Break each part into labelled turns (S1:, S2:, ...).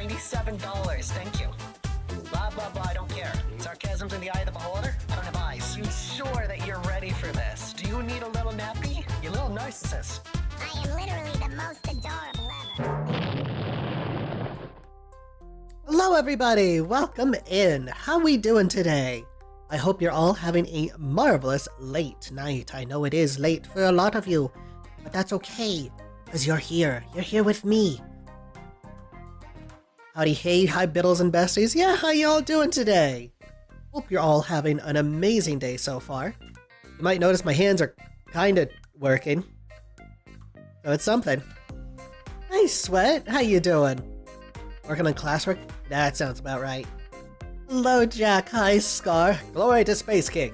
S1: $97, thank you. Blah, blah, blah, I don't care. Sarcasm's in the eye of the beholder? I don't have eyes. You sure that you're ready for this? Do you need a little nappy? You little narcissist.
S2: I am literally the most adorable ever.
S3: Hello everybody, welcome in. How we doing today? I hope you're all having a marvelous late night. I know it is late for a lot of you, but that's okay, because you're here. You're here with me. Howdy hey, hi Bittles and besties. Yeah, how y'all doing today? Hope you're all having an amazing day so far. You might notice my hands are kinda working. So it's something. Hi Sweat, how you doing? Working on classwork? That sounds about right. Hello Jack, hi Scar. Glory to Space King.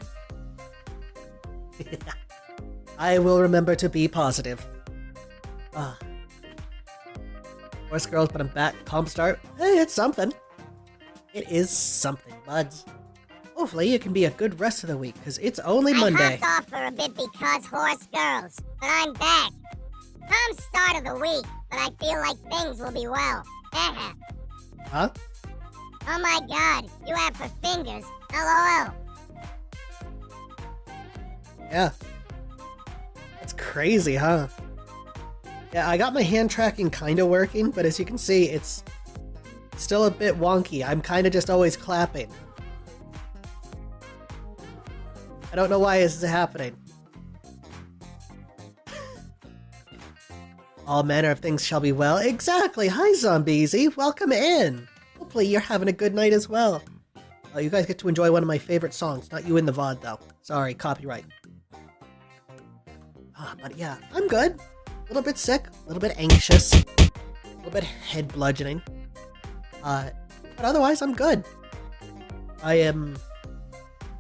S3: I will remember to be positive. Horse girls, but I'm back. Comp start. Hey, it's something. It is something, buds. Hopefully it can be a good rest of the week, because it's only Monday.
S2: I hopped off for a bit because horse girls, but I'm back. Calm start of the week, but I feel like things will be well.
S3: Huh?
S2: Oh my god, you have for fingers. LOL.
S3: Yeah. That's crazy, huh? Yeah, I got my hand tracking kind of working, but as you can see, it's still a bit wonky. I'm kind of just always clapping. I don't know why this is happening. All manner of things shall be well. Exactly! Hi, Zombiesy! Welcome in! Hopefully you're having a good night as well. You guys get to enjoy one of my favorite songs. Not you in the VOD, though. Sorry, copyright. But yeah, I'm good. A little bit sick, a little bit anxious, a little bit head bludgeoning. But otherwise, I'm good. I am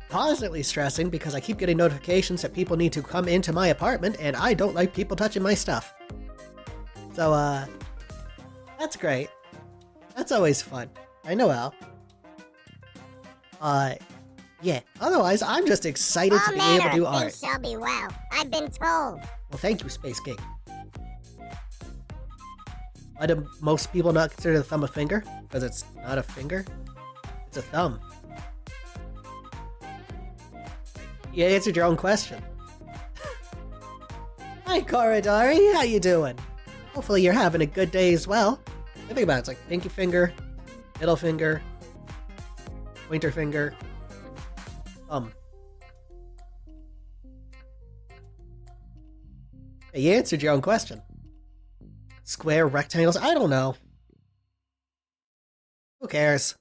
S3: constantly stressing because I keep getting notifications that people need to come into my apartment, and I don't like people touching my stuff. So, that's great. That's always fun. I know Al. Yeah. Otherwise, I'm just excited to be able to do art.
S2: All manner of things shall be well. I've been told.
S3: Well, thank you, Space King. Why do most people not consider the thumb a finger? Because it's not a finger? It's a thumb. You answered your own question. Hi, Koridari. How you doing? Hopefully you're having a good day as well. Think about it. It's like pinky finger, middle finger, pointer finger, thumb. Hey, you answered your own question. Square, rectangles, I don't know. Who cares?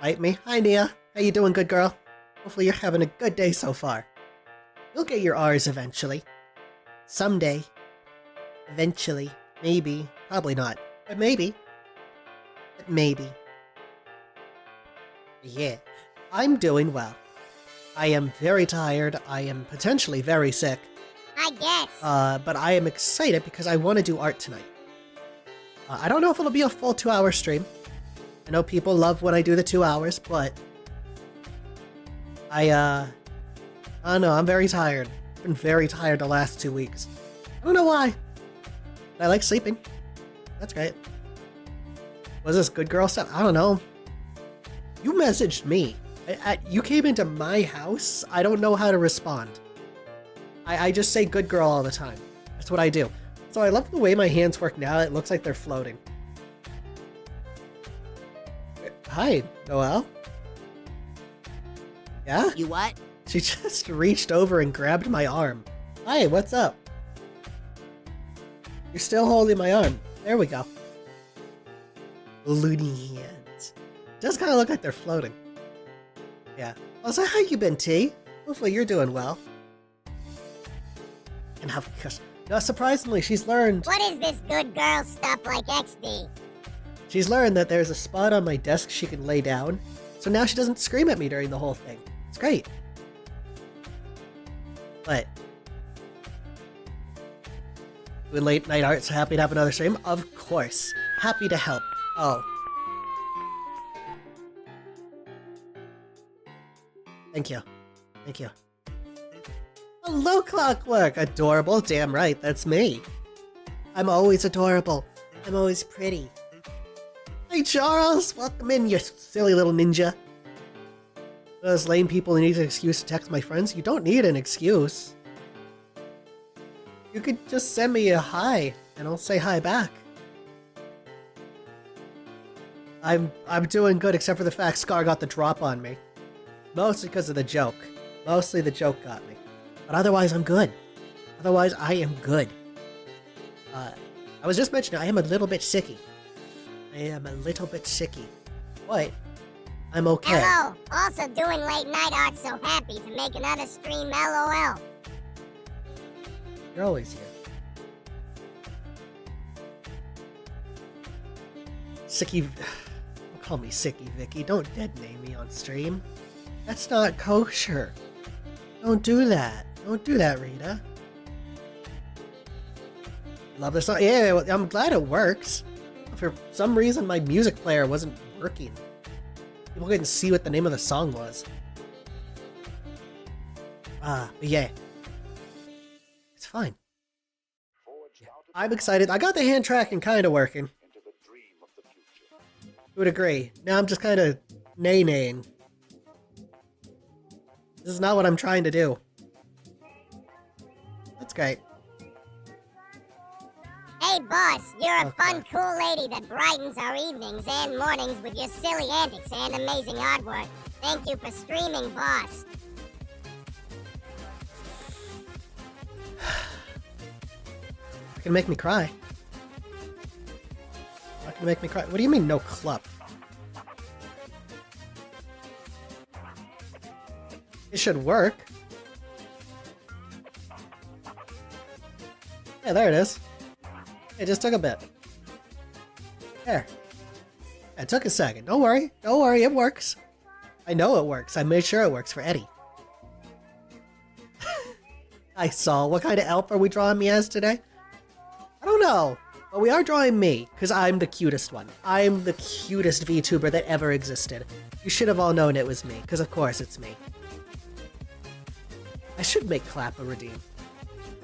S3: Bite me. Hi, Nia. How you doing, good girl? Hopefully you're having a good day so far. You'll get your R's eventually. Someday. Eventually. Maybe. Probably not. But maybe. But maybe. Yeah. I'm doing well. I am very tired. I am potentially very sick.
S2: I guess.
S3: But I am excited because I want to do art tonight. I don't know if it'll be a full 2-hour stream. I know people love when I do the 2 hours, but I don't know, I'm very tired. I've been very tired the last 2 weeks. I don't know why. But I like sleeping. That's great. Was this good girl stuff? I don't know. You messaged me. You came into my house. I don't know how to respond. I just say good girl all the time. That's what I do. So I love the way my hands work now. It looks like they're floating. Hi, Noelle. Yeah?
S4: You what?
S3: She just reached over and grabbed my arm. Hi, what's up? You're still holding my arm. There we go. Loony hands. Does kind of look like they're floating. Yeah. Also, how you been, T? Hopefully you're doing well. And how, no, surprisingly, she's learned.
S2: What is this good girl stuff like XD?
S3: She's learned that there's a spot on my desk she can lay down, so now she doesn't scream at me during the whole thing. It's great. But doing late night art, so happy to have another stream. Of course, happy to help. Oh, thank you, thank you. Hello, Clockwork! Adorable, damn right, that's me. I'm always adorable. I'm always pretty. Hey Charles, welcome in, you silly little ninja. Those lame people need an excuse to text my friends. You don't need an excuse. You could just send me a hi, and I'll say hi back. I'm doing good, except for the fact Scar got the drop on me. Mostly because of the joke. Mostly the joke got me. But otherwise, I'm good. Otherwise, I am good. I was just mentioning, I am a little bit sicky. I am a little bit sicky. But I'm okay.
S2: Hello! Also doing late night art, so happy to make another stream, LOL.
S3: You're always here. Sicky... Don't call me Sicky Vicky. Don't dead name me on stream. That's not kosher. Don't do that. Don't do that, Rita. Love this song. Yeah, I'm glad it works. For some reason, my music player wasn't working. People couldn't see what the name of the song was. But yeah. It's fine. Yeah. I'm excited. I got the hand tracking kind of working. Would agree. Now I'm just kind of nay-naying. This is not what I'm trying to do. That's great.
S2: Hey boss, you're a fun, cool lady that brightens our evenings and mornings with your silly antics and amazing artwork. Thank you for streaming, boss.
S3: That can make me cry. That can make me cry. What do you mean, no club? It should work. Yeah, there it is. It just took a bit. There. It took a second. Don't worry. Don't worry. It works. I know it works. I made sure it works for Eddie. I saw. What kind of elf are we drawing me as today? I don't know. But we are drawing me, because I'm the cutest one. I'm the cutest VTuber that ever existed. You should have all known it was me, because of course it's me. I should make Clap a redeem.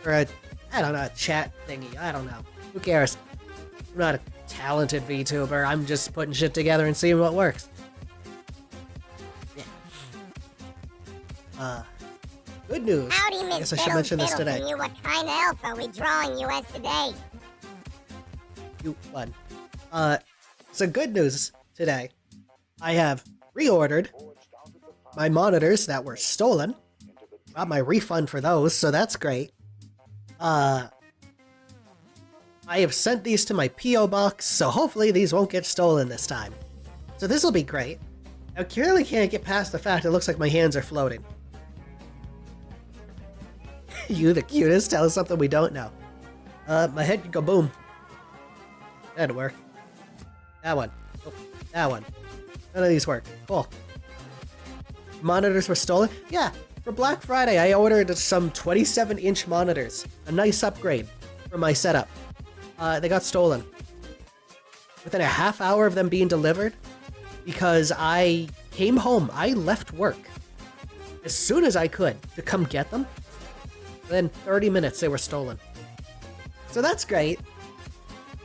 S3: Or a, I don't know, a chat thingy. I don't know. Who cares? I'm not a talented VTuber. I'm just putting shit together and seeing what works. Yeah. Good news.
S2: Howdy,
S3: I
S2: Miss
S3: guess I should mention this today.
S2: You, what kind of elf are we drawing you as today?
S3: You won. So good news today. I have reordered my monitors that were stolen. Got my refund for those, so that's great. I have sent these to my P.O. box, so hopefully these won't get stolen this time. So this will be great. I clearly can't get past the fact it looks like my hands are floating. You the cutest? Tell us something we don't know. My head could go boom. That'd work. That one. Oh, that one. None of these work. Cool. Monitors were stolen? Yeah, for Black Friday I ordered some 27-inch monitors. A nice upgrade for my setup. They got stolen. Within a half hour of them being delivered, because I came home, I left work as soon as I could to come get them. Within 30 minutes they were stolen. So that's great.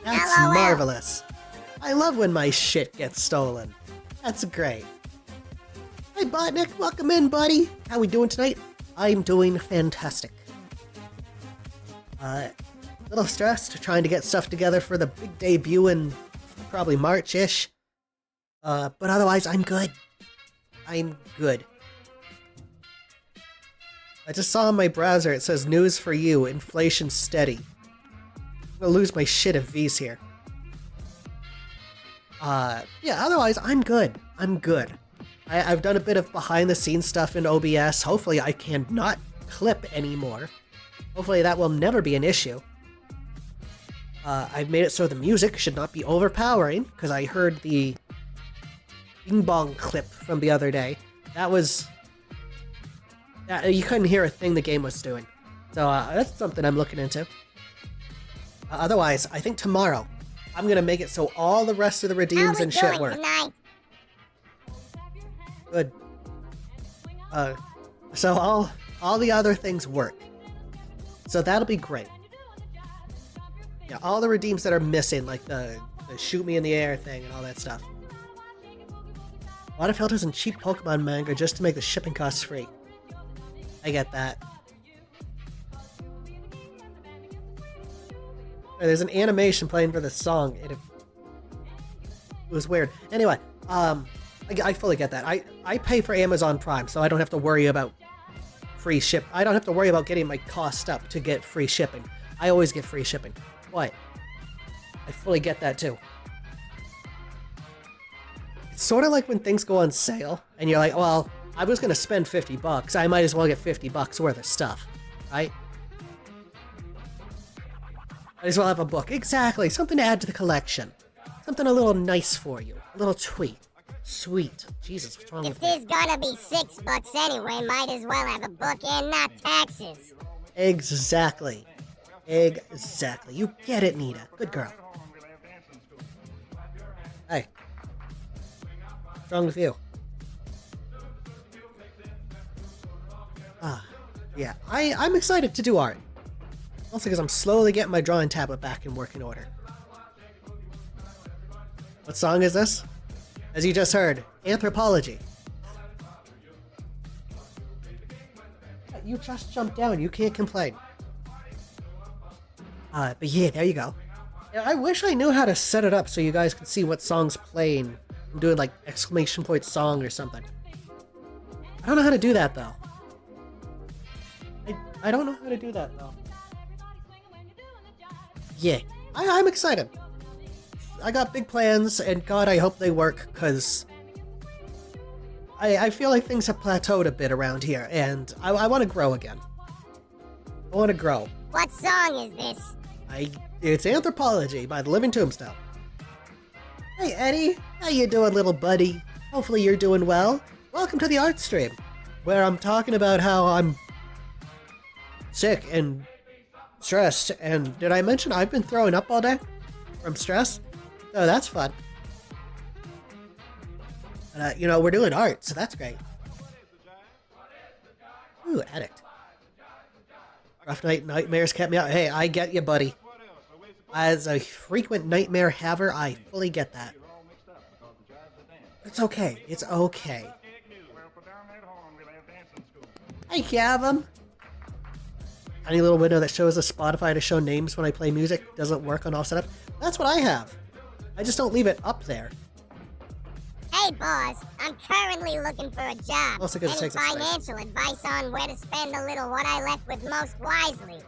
S3: That's
S2: LOL.
S3: marvelous. I love when my shit gets stolen. That's great. Hey Botnik, welcome in, buddy. How we doing tonight? I'm doing fantastic. Little stressed, trying to get stuff together for the big debut in probably March-ish. But otherwise, I'm good. I'm good. I just saw in my browser, it says, news for you, inflation steady. I'm gonna lose my shit if V's here. Yeah, otherwise, I'm good. I'm good. I've done a bit of behind-the-scenes stuff in OBS. Hopefully, I can not clip anymore. Hopefully, that will never be an issue. I've made it so the music should not be overpowering, because I heard the Bing Bong clip from the other day. That was... you couldn't hear a thing the game was doing. So that's something I'm looking into. Otherwise, I think tomorrow, I'm going to make it so all the rest of the redeems and shit work.
S2: Tonight?
S3: Good. So all the other things work. So that'll be great. Yeah, all the redeems that are missing, like the shoot me in the air thing and all that stuff. A lot of filters and cheap Pokemon manga just to make the shipping costs free. I get that. There's an animation playing for the song. It was weird. Anyway, I fully get that. I pay for Amazon Prime, so I don't have to worry about free ship. I don't have to worry about getting my cost up to get free shipping. I always get free shipping. What? I fully get that too. It's sort of like when things go on sale, and you're like, well, I was gonna spend $50. I might as well get $50 worth of stuff, right? Might as well have a book. Exactly. Something to add to the collection. Something a little nice for you. A little tweet. Sweet. Jesus, what's wrong with me?
S2: If there's gonna be $6 anyway, might as well have a book and not taxes.
S3: Exactly. Exactly. You get it, Nita. Good girl. Hey. What's wrong with you? Yeah. I'm excited to do art. Also because I'm slowly getting my drawing tablet back in working order. What song is this? As you just heard, Anthropology. You just jumped down, you can't complain. But yeah, there you go. Yeah, I wish I knew how to set it up so you guys could see what song's playing. I'm doing like exclamation point song or something. I don't know how to do that though. I don't know how to do that though. Yeah, I'm excited. I got big plans, and God, I hope they work, because I feel like things have plateaued a bit around here, and I want to grow again. I want to grow.
S2: What song is this?
S3: It's Anthropology by the Living Tombstone. Hey, Eddie. How you doing, little buddy? Hopefully you're doing well. Welcome to the art stream, where I'm talking about how I'm sick and stressed, and did I mention I've been throwing up all day from stress? So that's fun. And, you know, we're doing art, so that's great. Ooh, addict. Rough night nightmares kept me out. Hey, I get you, buddy. As a frequent nightmare haver, I fully get that. It's okay. It's okay. Hey, Gavin. Tiny little window that shows the Spotify to show names when I play music doesn't work on all setup. That's what I have. I just don't leave it up there.
S2: Hey, boss. I'm currently looking for a job.
S3: Also because it
S2: Any
S3: takes up space.
S2: financial advice on where to spend a little what I left with most wisely?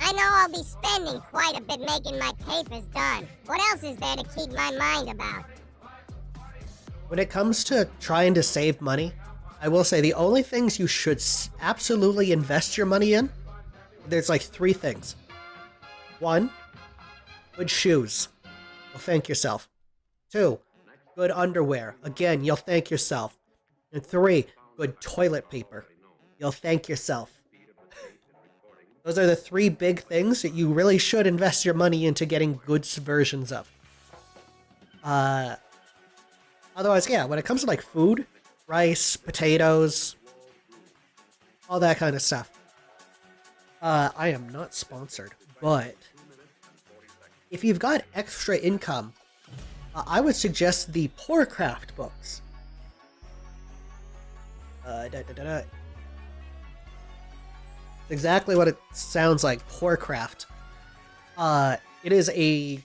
S2: I know I'll be spending quite a bit making my papers done. What else is there to keep my mind about?
S3: When it comes to trying to save money, I will say the only things you should absolutely invest your money in, there's like 3 things. 1, good shoes. You'll thank yourself. 2, good underwear. Again, you'll thank yourself. And 3, good toilet paper. You'll thank yourself. Those are the 3 big things that you really should invest your money into getting good versions of. Otherwise, yeah, when it comes to like food, rice, potatoes, all that kind of stuff. I am not sponsored, but if you've got extra income, I would suggest the Poorcraft books. It's exactly what it sounds like, Poorcraft. It is a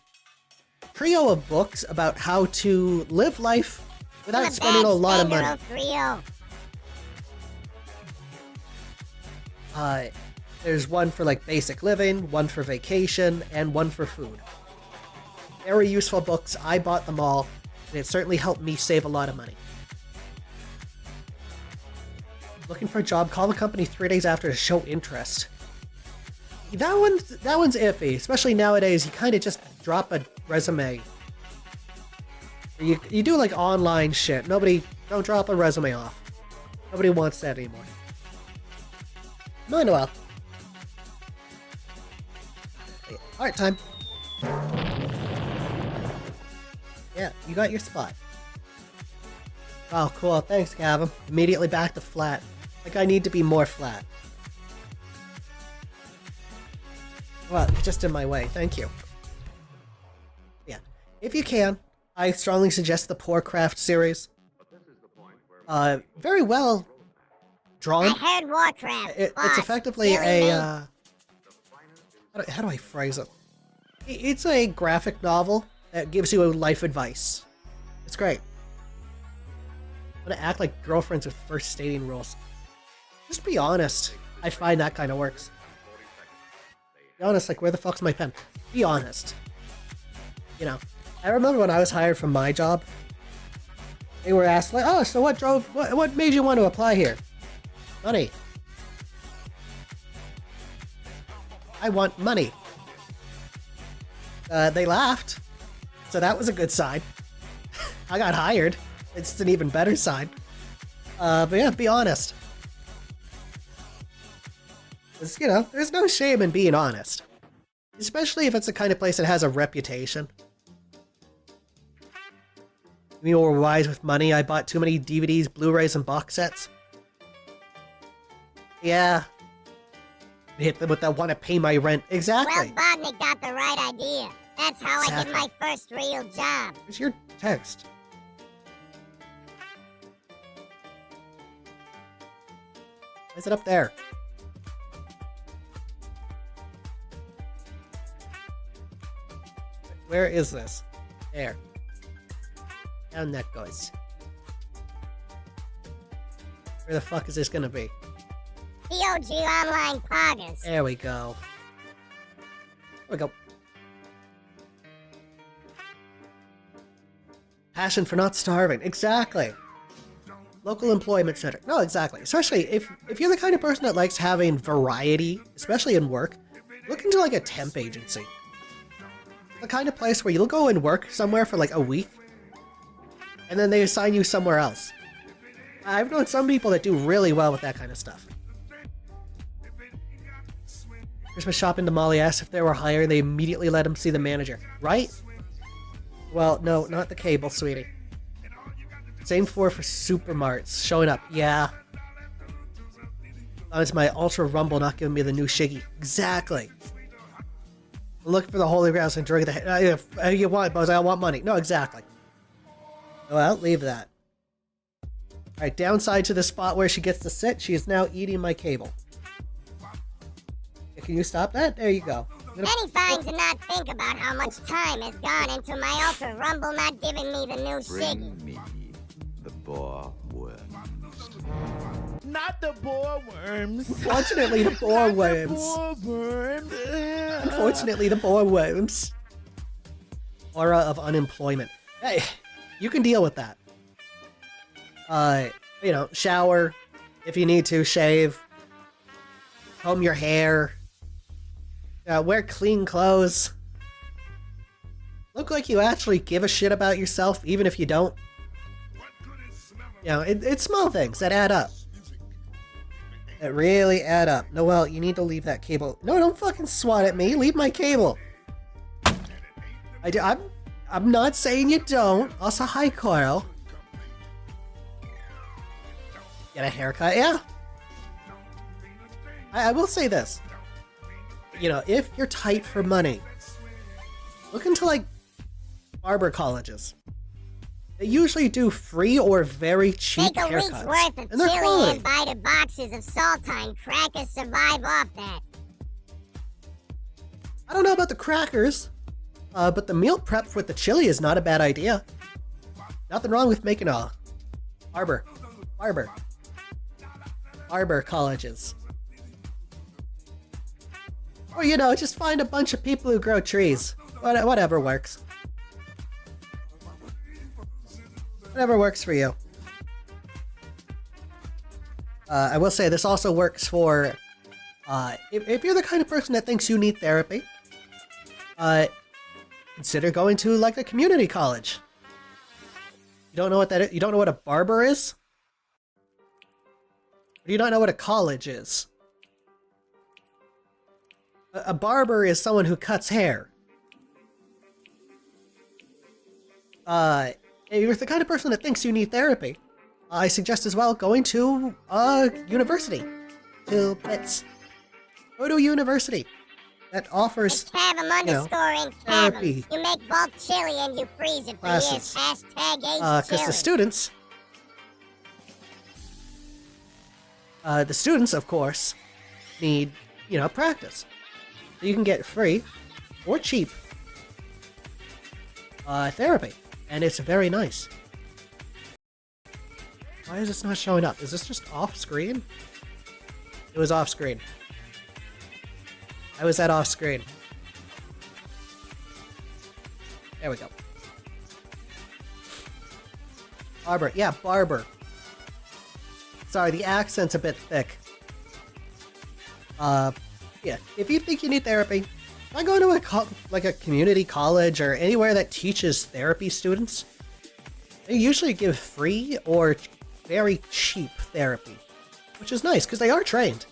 S3: trio of books about how to live life without spending a lot of money. There's one for like basic living, one for vacation, and one for food. Very useful books. I bought them all, and it certainly helped me save a lot of money. Looking for a job, call the company 3 days after to show interest. That one's iffy, especially nowadays. You kind of just drop a resume. You do like online shit. Don't drop a resume off. Nobody wants that anymore. Manuel. Hey, art time. Yeah, you got your spot. Oh, cool. Thanks, Gavin. Immediately back to flat. Like I need to be more flat. Well, you're just in my way. Thank you. if you can, I strongly suggest the Poorcraft series. Very well drawn.
S2: I heard Warcraft.
S3: It's effectively a how do I phrase it? It's a graphic novel that gives you life advice. It's great. I'm gonna act like girlfriends with first dating rules. Just be honest. I find that kind of works. Be honest, like, where the fuck's my pen? Be honest. You know, I remember when I was hired from my job, they were asked, like, oh, so what made you want to apply here? Money. I want money. They laughed, so that was a good sign. I got hired. It's an even better sign. But yeah, be honest. 'Cause, you know, there's no shame in being honest. Especially if it's the kind of place that has a reputation. We were wise with money. I bought too many DVDs, Blu-rays, and box sets. Yeah. Hit them with that want to pay my rent. Exactly.
S2: Well, Bognick got the right idea. That's how I did my first real job.
S3: Where's your text? Why is it up there? Where is this? There. Down that goes. Where the fuck is this gonna be?
S2: POG Online Poggers.
S3: There we go. There we go. Passion for not starving. Exactly. Local employment center. No, exactly. Especially if you're the kind of person that likes having variety, especially in work, look into like a temp agency. The kind of place where you'll go and work somewhere for like a week, and then they assign you somewhere else. I've known some people that do really well with that kind of stuff. Christmas shopping to Molly asked if they were hired, they immediately let him see the manager. Right? Well, no, not the cable, sweetie. Same for supermarts. Showing up. Yeah. It's my Ultra Rumble not giving me the new Shiggy. Exactly. I'm looking for the Holy Grails and drink the... you want, Buzz? I want money. No, exactly. Well, leave that. Alright, downside to the spot where she gets to sit, she is now eating my cable. Can you stop that? There you go.
S2: Any fine to not think about how much time has gone into my Ultra Rumble not giving me the new Shiggy.
S4: Bring me the boar worms.
S5: Not the boar worms.
S3: Unfortunately, the boar worms.
S5: Boar worms.
S3: Unfortunately, the boar worms. Aura of unemployment. Hey, you can deal with that. You know, shower if you need to, shave, comb your hair, wear clean clothes. Look like you actually give a shit about yourself, even if you don't. You know, it's small things that add up. That really add up. Noelle, you need to leave that cable. No, don't fucking swat at me. Leave my cable. I'm not saying you don't. Also, hi, Coral. Get a haircut? Yeah. I will say this. You know, if you're tight for money, look into, like, barber colleges. They usually do free or very cheap
S2: Take a week's
S3: haircuts.
S2: worth of
S3: And they're
S2: chili
S3: quality.
S2: and buy the boxes of Saltine crackers survive off that.
S3: I don't know about the crackers, but the meal prep with the chili is not a bad idea. Nothing wrong with making a barber colleges. Or, you know, just find a bunch of people who grow trees. Whatever works. Whatever works for you. I will say this also works for, if you're the kind of person that thinks you need therapy, consider going to, like, a community college. You don't know what that is? You don't know what a barber is? Or do you not know what a college is? A barber is someone who cuts hair. If you're the kind of person that thinks you need therapy, I suggest as well going to a university. To Bits. Go to a university. that offers
S2: It's Cavum underscoring Cavum.
S3: therapy.
S2: You make bulk chili and you freeze it for
S3: Classes.
S2: years. Hashtag ace
S3: Because the students, of course, need, practice. So you can get free or cheap therapy, and it's very nice. Why is this not showing up? Is this just off screen? It was off screen. I was at off screen. There we go. Barber. Yeah, barber. Sorry, the accent's a bit thick. Yeah, if you think you need therapy, try going to a community college or anywhere that teaches therapy students. They usually give free or very cheap therapy, which is nice because they are trained.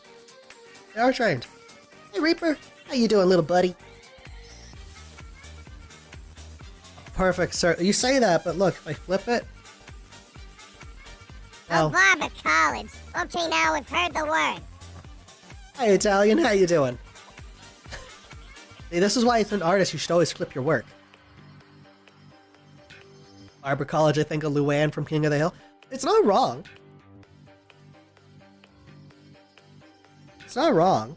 S3: They are trained. Hey Reaper, how you doing, little buddy? Perfect, sir. You say that, but look, if I flip it.
S2: Oh, Barber College. Okay, now we've heard the word.
S3: Hi, Italian. How you doing? See, this is why as an artist you should always flip your work. Barber College, I think of Luann from King of the Hill. It's not wrong. It's not wrong.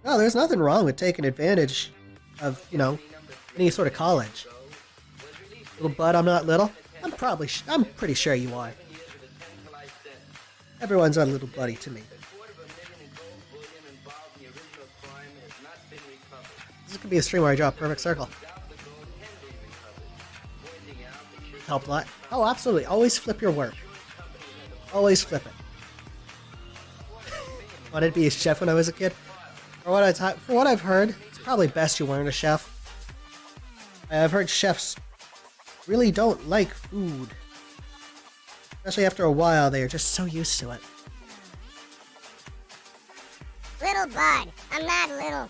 S3: No, there's nothing wrong with taking advantage of, any sort of college. Little bud, I'm not little. I'm pretty sure you are. Everyone's a little buddy to me. This could be a stream where I draw a perfect circle. Helped a lot. Oh, absolutely. Always flip your work. Always flip it. Wanted to be a chef when I was a kid. For what I've heard, it's probably best you weren't a chef. I've heard chefs really don't like food. Especially after a while, they are just so used to it.
S2: Little bud. I'm not little.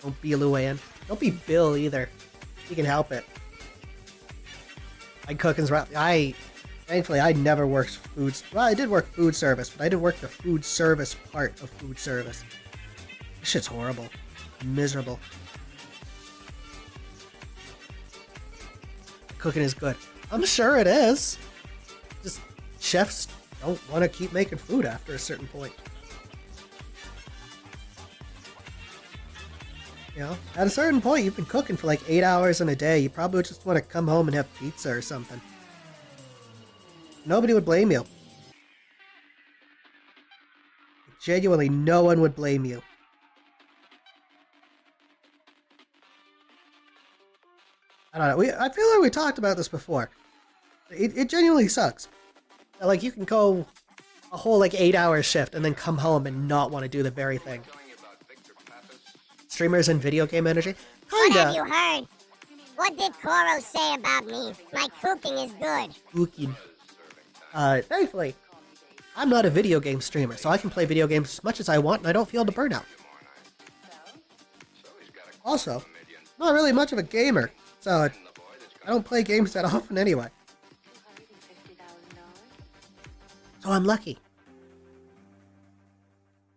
S3: Don't be Luann. Don't be Bill either. You can help it. I cook and thankfully I never worked foods. Well, I did work food service, but I didn't work the food service part of food service. This shit's horrible. Miserable. Cooking is good. I'm sure it is. Just chefs don't want to keep making food after a certain point. At a certain point, you've been cooking for like 8 hours in a day. You probably just want to come home and have pizza or something. Nobody would blame you. Genuinely, no one would blame you. I don't know. I feel like we talked about this before. It genuinely sucks. Like, you can go a whole 8-hour shift and then come home and not want to do the very thing. Streamers and video game energy?
S2: What
S3: Kinda.
S2: have you heard? What did Koro say about me? My cooking is good.
S3: Cooking. Thankfully, I'm not a video game streamer, so I can play video games as much as I want and I don't feel the burnout. Also, not really much of a gamer, so I don't play games that often anyway. So I'm lucky.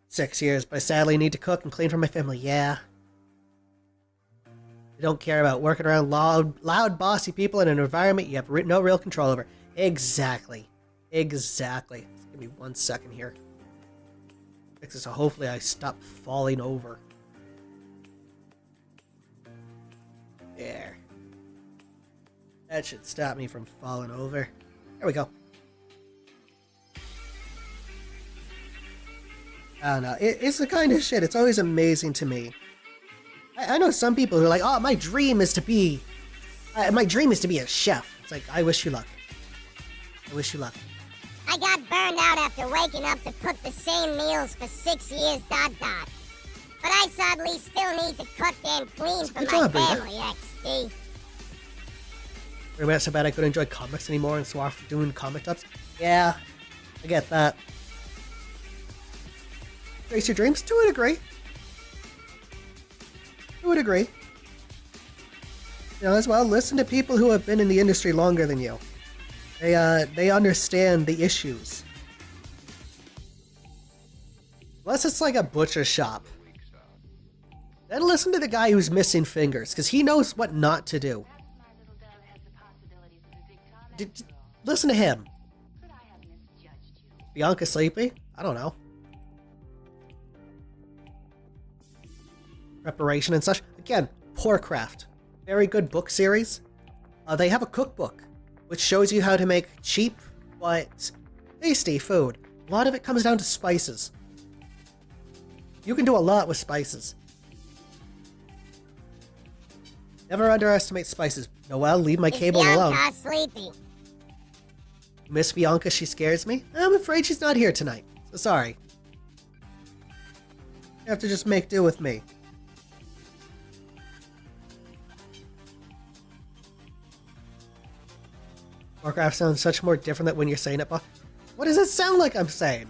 S3: 6 years, but I sadly need to cook and clean for my family, yeah. I don't care about working around loud, bossy people in an environment you have no real control over. Exactly. Exactly. Just give me 1 second here. Fix this so hopefully I stop falling over. There. That should stop me from falling over. There we go. I don't know. It's the kind of shit. It's always amazing to me. I know some people who are like, "Oh, my dream is to be a chef." It's like, I wish you luck. I wish you luck.
S2: I got burned out after waking up to cook the same meals for 6 years, ... But I sadly still need to cook and clean for my family, XD.
S3: Remember so bad I couldn't enjoy comics anymore and swore off doing comic ups? Yeah, I get that. Race your dreams? To a degree. To a degree. As well, listen to people who have been in the industry longer than you. They understand the issues. Unless it's like a butcher shop. Then listen to the guy who's missing fingers, because he knows what not to do. Listen to him. Bianca sleepy? I don't know. Preparation and such. Again, Poorcraft. Very good book series. They have a cookbook, which shows you how to make cheap but tasty food. A lot of it comes down to spices. You can do a lot with spices. Never underestimate spices. Noelle, leave my cable alone.
S2: Bianca sleepy?
S3: Miss Bianca, she scares me. I'm afraid she's not here tonight. So sorry. You have to just make do with me. Warcraft sounds such more different than when you're saying it, but what does it sound like I'm saying?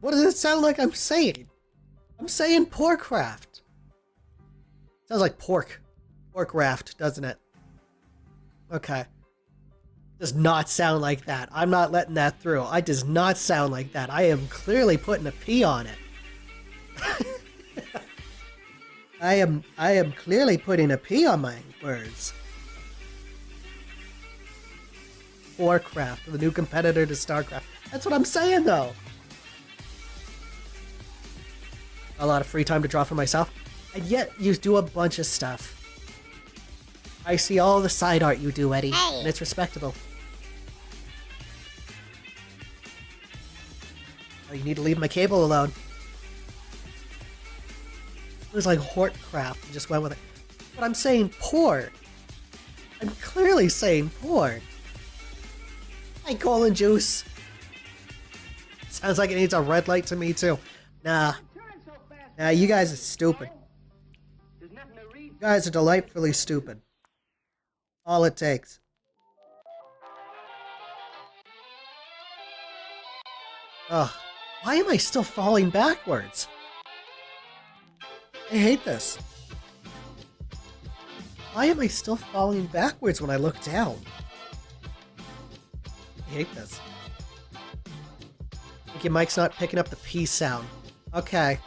S3: What does it sound like I'm saying? I'm saying Poorcraft. Sounds like pork. Porkraft, doesn't it? Okay. Does not sound like that. I'm not letting that through. I does not sound like that. I am clearly putting a P on it. I am clearly putting a P on my words. Warcraft, the new competitor to StarCraft. That's what I'm saying, though. A lot of free time to draw for myself, and yet you do a bunch of stuff. I see all the side art you do, Eddie, and it's respectable. Oh, you need to leave my cable alone. It was like Hortcraft, and just went with it. But I'm saying poor. I'm clearly saying poor. Hi, Colin Juice. Sounds like it needs a red light to me, too. Nah. Nah, you guys are stupid. You guys are delightfully stupid. All it takes. Ugh. Why am I still falling backwards? I hate this. Why am I still falling backwards when I look down? I hate this. I think your mic's not picking up the P sound. Okay.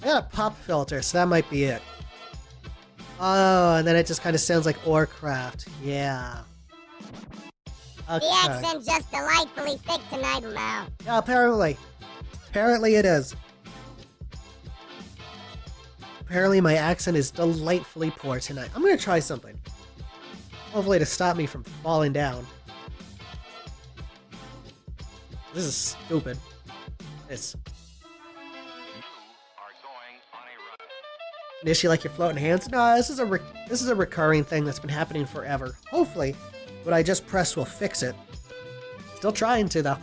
S3: I got a pop filter, so that might be it. Oh, and then it just kind of sounds like Warcraft. Yeah. Okay.
S2: The accent's just delightfully thick tonight, Mal.
S3: Yeah, apparently. Apparently it is. Apparently my accent is delightfully poor tonight. I'm gonna try something. Hopefully to stop me from falling down. This is stupid. This. An issue like your floating hands? No, this is a recurring thing that's been happening forever. Hopefully, what I just pressed will fix it. Still trying to, though.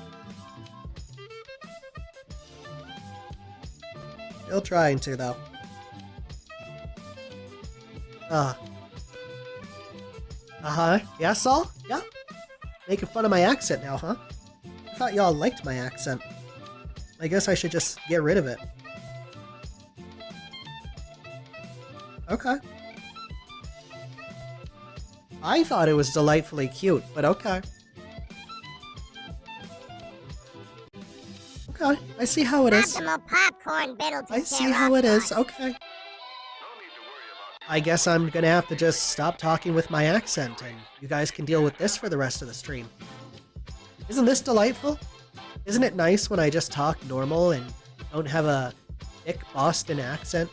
S3: Still trying to, though. Uh-huh. Yeah, Saul? Yeah? Making fun of my accent now, huh? I thought y'all liked my accent. I guess I should just get rid of it. Okay. I thought it was delightfully cute, but okay. Okay, I see how it is.
S2: Optimal popcorn, Bittles.
S3: I see how it is, okay. I guess I'm gonna have to just stop talking with my accent, and you guys can deal with this for the rest of the stream. Isn't this delightful? Isn't it nice when I just talk normal and don't have a thick Boston accent?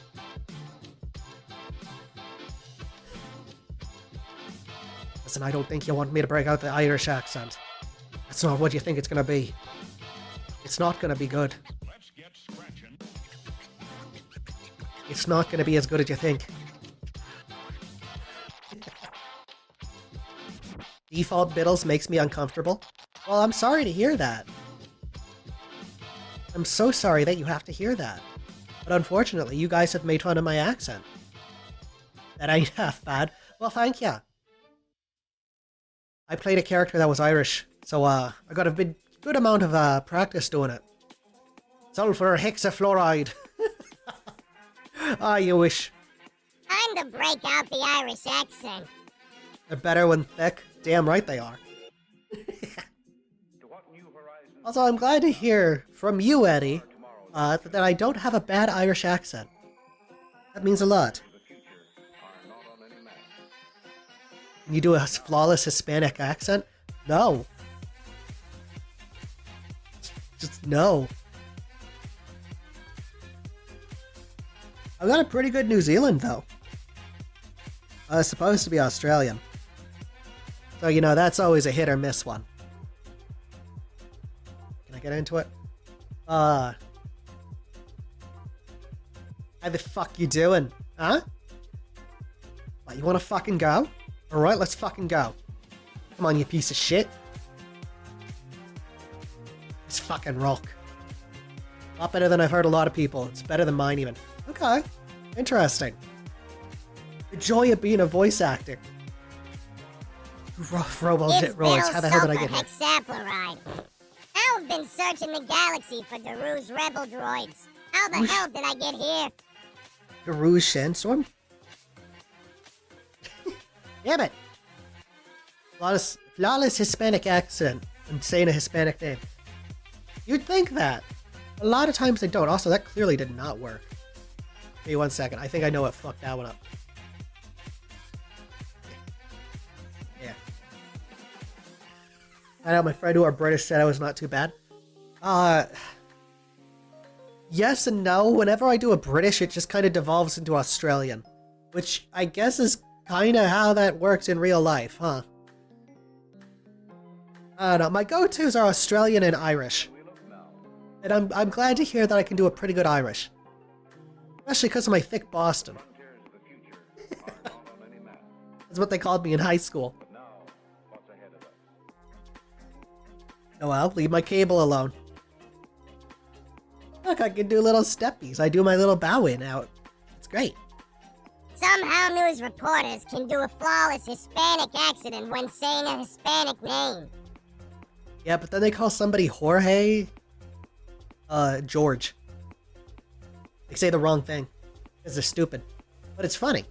S3: Listen, I don't think you want me to break out the Irish accent. That's not what you think it's gonna be. It's not gonna be good. It's not gonna be as good as you think. Default Bittles makes me uncomfortable. Well, I'm sorry to hear that. I'm so sorry that you have to hear that. But unfortunately, you guys have made fun of my accent. That ain't half bad. Well, thank ya. I played a character that was Irish, so I got a good amount of practice doing it. Sulfur hexafluoride. Ah, you wish.
S2: Time to break out the Irish accent.
S3: They're better when thick. Damn right they are. Also, I'm glad to hear from you, Eddie, that I don't have a bad Irish accent. That means a lot. Can you do a flawless Hispanic accent? No. Just no. I've got a pretty good New Zealand, though. It's supposed to be Australian. So, you know, that's always a hit or miss one. Can I get into it? How the fuck you doing? Huh? What, you wanna fucking go? Alright, let's fucking go. Come on, you piece of shit. Let's fucking rock. A lot better than I've heard a lot of people. It's better than mine even. Okay. Interesting. The joy of being a voice actor. Rough robot
S2: It's
S3: roids. How the hell did I get here?
S2: hexafluoride. I've been searching the galaxy for Daru's rebel droids. How the hell did I get here?
S3: The Rouge Sandstorm? Damn it! Flawless Hispanic accent. I'm saying a Hispanic name. You'd think that. A lot of times they don't. Also, that clearly did not work. Give me 1 second. I think I know what fucked that one up. Yeah. I know my friend who are British said I was not too bad. Yes and no. Whenever I do a British, it just kind of devolves into Australian. Which I guess is kind of how that works in real life, huh? I don't know. My go-tos are Australian and Irish. And I'm glad to hear that I can do a pretty good Irish. Especially because of my thick Boston. That's what they called me in high school. Oh well, leave my cable alone. Look, I can do little steppies. I do my little bow in out. It's great.
S2: Somehow news reporters can do a flawless Hispanic accent when saying a Hispanic name.
S3: Yeah, but then they call somebody Jorge, George. They say the wrong thing. Because they're stupid. But it's funny.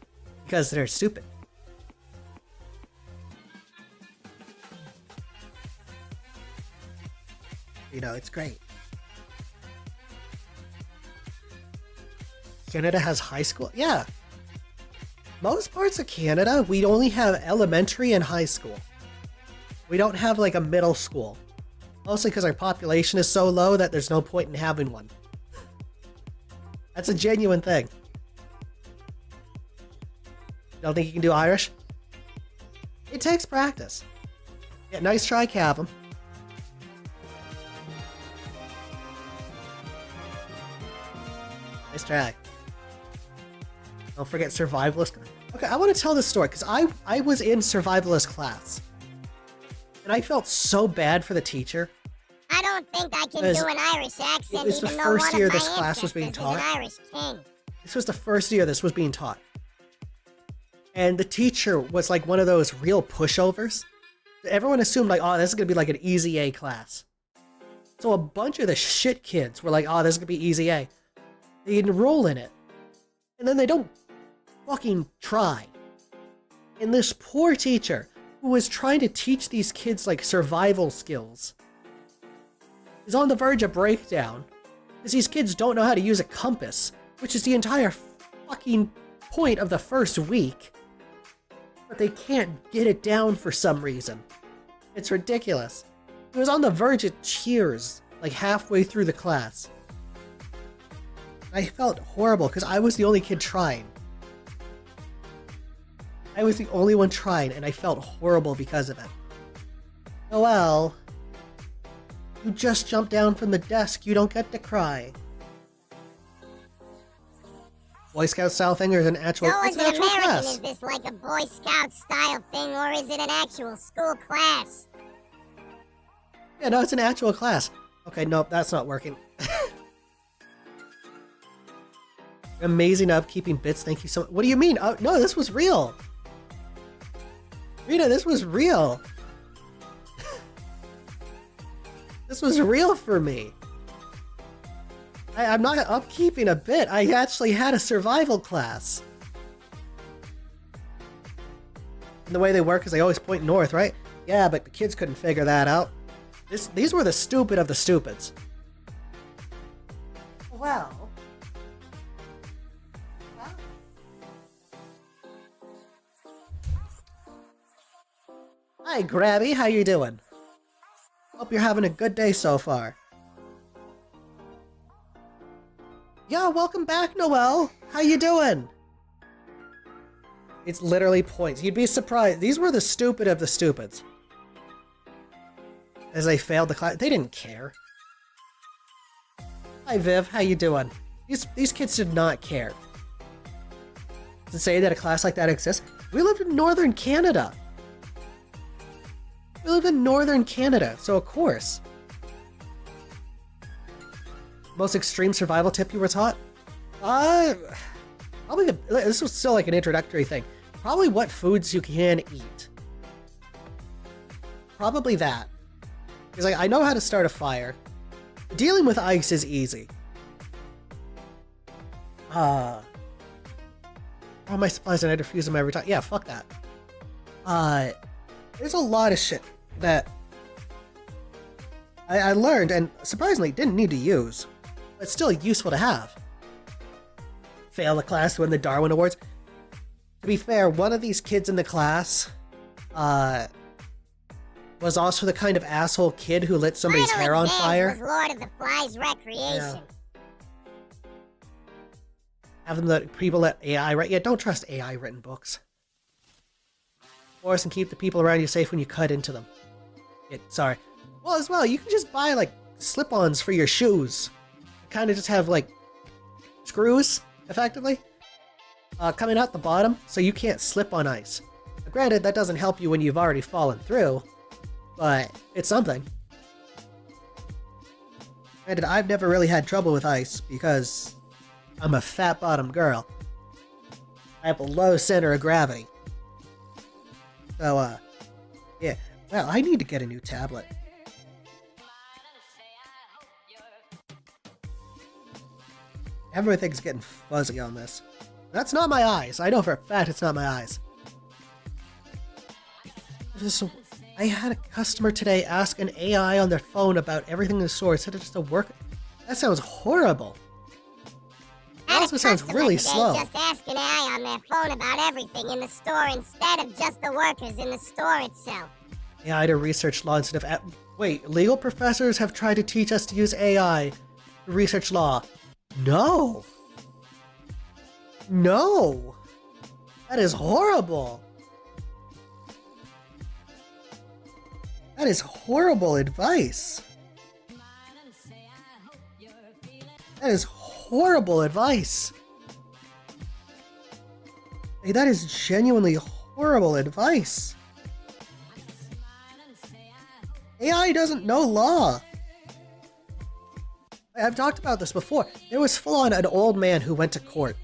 S3: Because they're stupid. You know, it's great. Canada has high school? Yeah. Most parts of Canada, we only have elementary and high school. We don't have like a middle school. Mostly because our population is so low that there's no point in having one. That's a genuine thing. You don't think you can do Irish? It takes practice. Yeah, nice try, Cavum. Nice try. Don't forget survivalist. Okay, I want to tell this story because I was in survivalist class. And I felt so bad for the teacher.
S2: I don't think I can do an Irish accent
S3: It's the
S2: even though
S3: first
S2: one
S3: year
S2: of my
S3: this class was being
S2: ancestors is
S3: taught.
S2: an Irish king.
S3: This was the first year this was being taught. And the teacher was like one of those real pushovers. Everyone assumed like, oh, this is going to be like an easy A class. So a bunch of the shit kids were like, oh, this is going to be easy A. They enroll in it. And then they don't fucking try. And this poor teacher who was trying to teach these kids like survival skills is on the verge of breakdown because these kids don't know how to use a compass, which is the entire fucking point of the first week. But they can't get it down for some reason. It's ridiculous. He was on the verge of tears like halfway through the class. I felt horrible because I was the only kid trying. I was the only one trying, and I felt horrible because of it. Oh well. You just jumped down from the desk, you don't get to cry. Boy Scout style thing or is it an actual,
S2: So
S3: it's
S2: as
S3: an
S2: an
S3: actual
S2: American,
S3: class?
S2: is this like a Boy Scout style thing or is it an actual school class?
S3: Yeah, no, it's an actual class. Okay, nope, that's not working. Amazing upkeeping bits, thank you so much. What do you mean? Oh, no, this was real. Rita, this was real. This was real for me. I'm not upkeeping a bit. I actually had a survival class. And the way they work is they always point north, right? Yeah, but the kids couldn't figure that out. These were the stupid of the stupids. Well. Hi, Grabby. How you doing? Hope you're having a good day so far. Yeah, welcome back, Noelle. How you doing? It's literally points. You'd be surprised. These were the stupid of the stupids. As they failed the class, they didn't care. Hi, Viv. How you doing? These kids did not care. To say that a class like that exists, we live in northern Canada. We live in northern Canada, so of course. Most extreme survival tip you were taught? Probably this was still like an introductory thing. Probably what foods you can eat. Probably that. Because I know how to start a fire. Dealing with ice is easy. All my supplies and I defuse them every time. Yeah, fuck that. There's a lot of shit that I learned and surprisingly didn't need to use, but still useful to have. Fail the class to win the Darwin Awards. To be fair, one of these kids in the class was also the kind of asshole kid who lit somebody's hair on fire.
S2: Was Lord of the Flies recreation.
S3: Yeah. Have them let people let AI write. Yeah, don't trust AI written books. Force and keep the people around you safe when you cut into them. Sorry. Well, as well, you can just buy like slip-ons for your shoes. Kind of just have like screws, effectively, coming out the bottom, so you can't slip on ice. Now, granted, that doesn't help you when you've already fallen through, but it's something. Granted, I've never really had trouble with ice because I'm a fat-bottomed girl. I have a low center of gravity. So, yeah. Well, I need to get a new tablet. Everything's getting fuzzy on this. That's not my eyes. I know for a fact it's not my eyes. I had a customer today ask an AI on their phone about everything in the store instead of just a work. That sounds horrible. That also sounds really slow.
S2: Just ask an AI on their phone about everything in the store instead of just the workers in the store itself.
S3: AI to research law instead of... Wait, legal professors have tried to teach us to use AI to research law. No! No! That is horrible! That is horrible advice. That is horrible advice. Hey, that is genuinely horrible advice. AI doesn't know law. I've talked about this before. There was full-on an old man who went to court,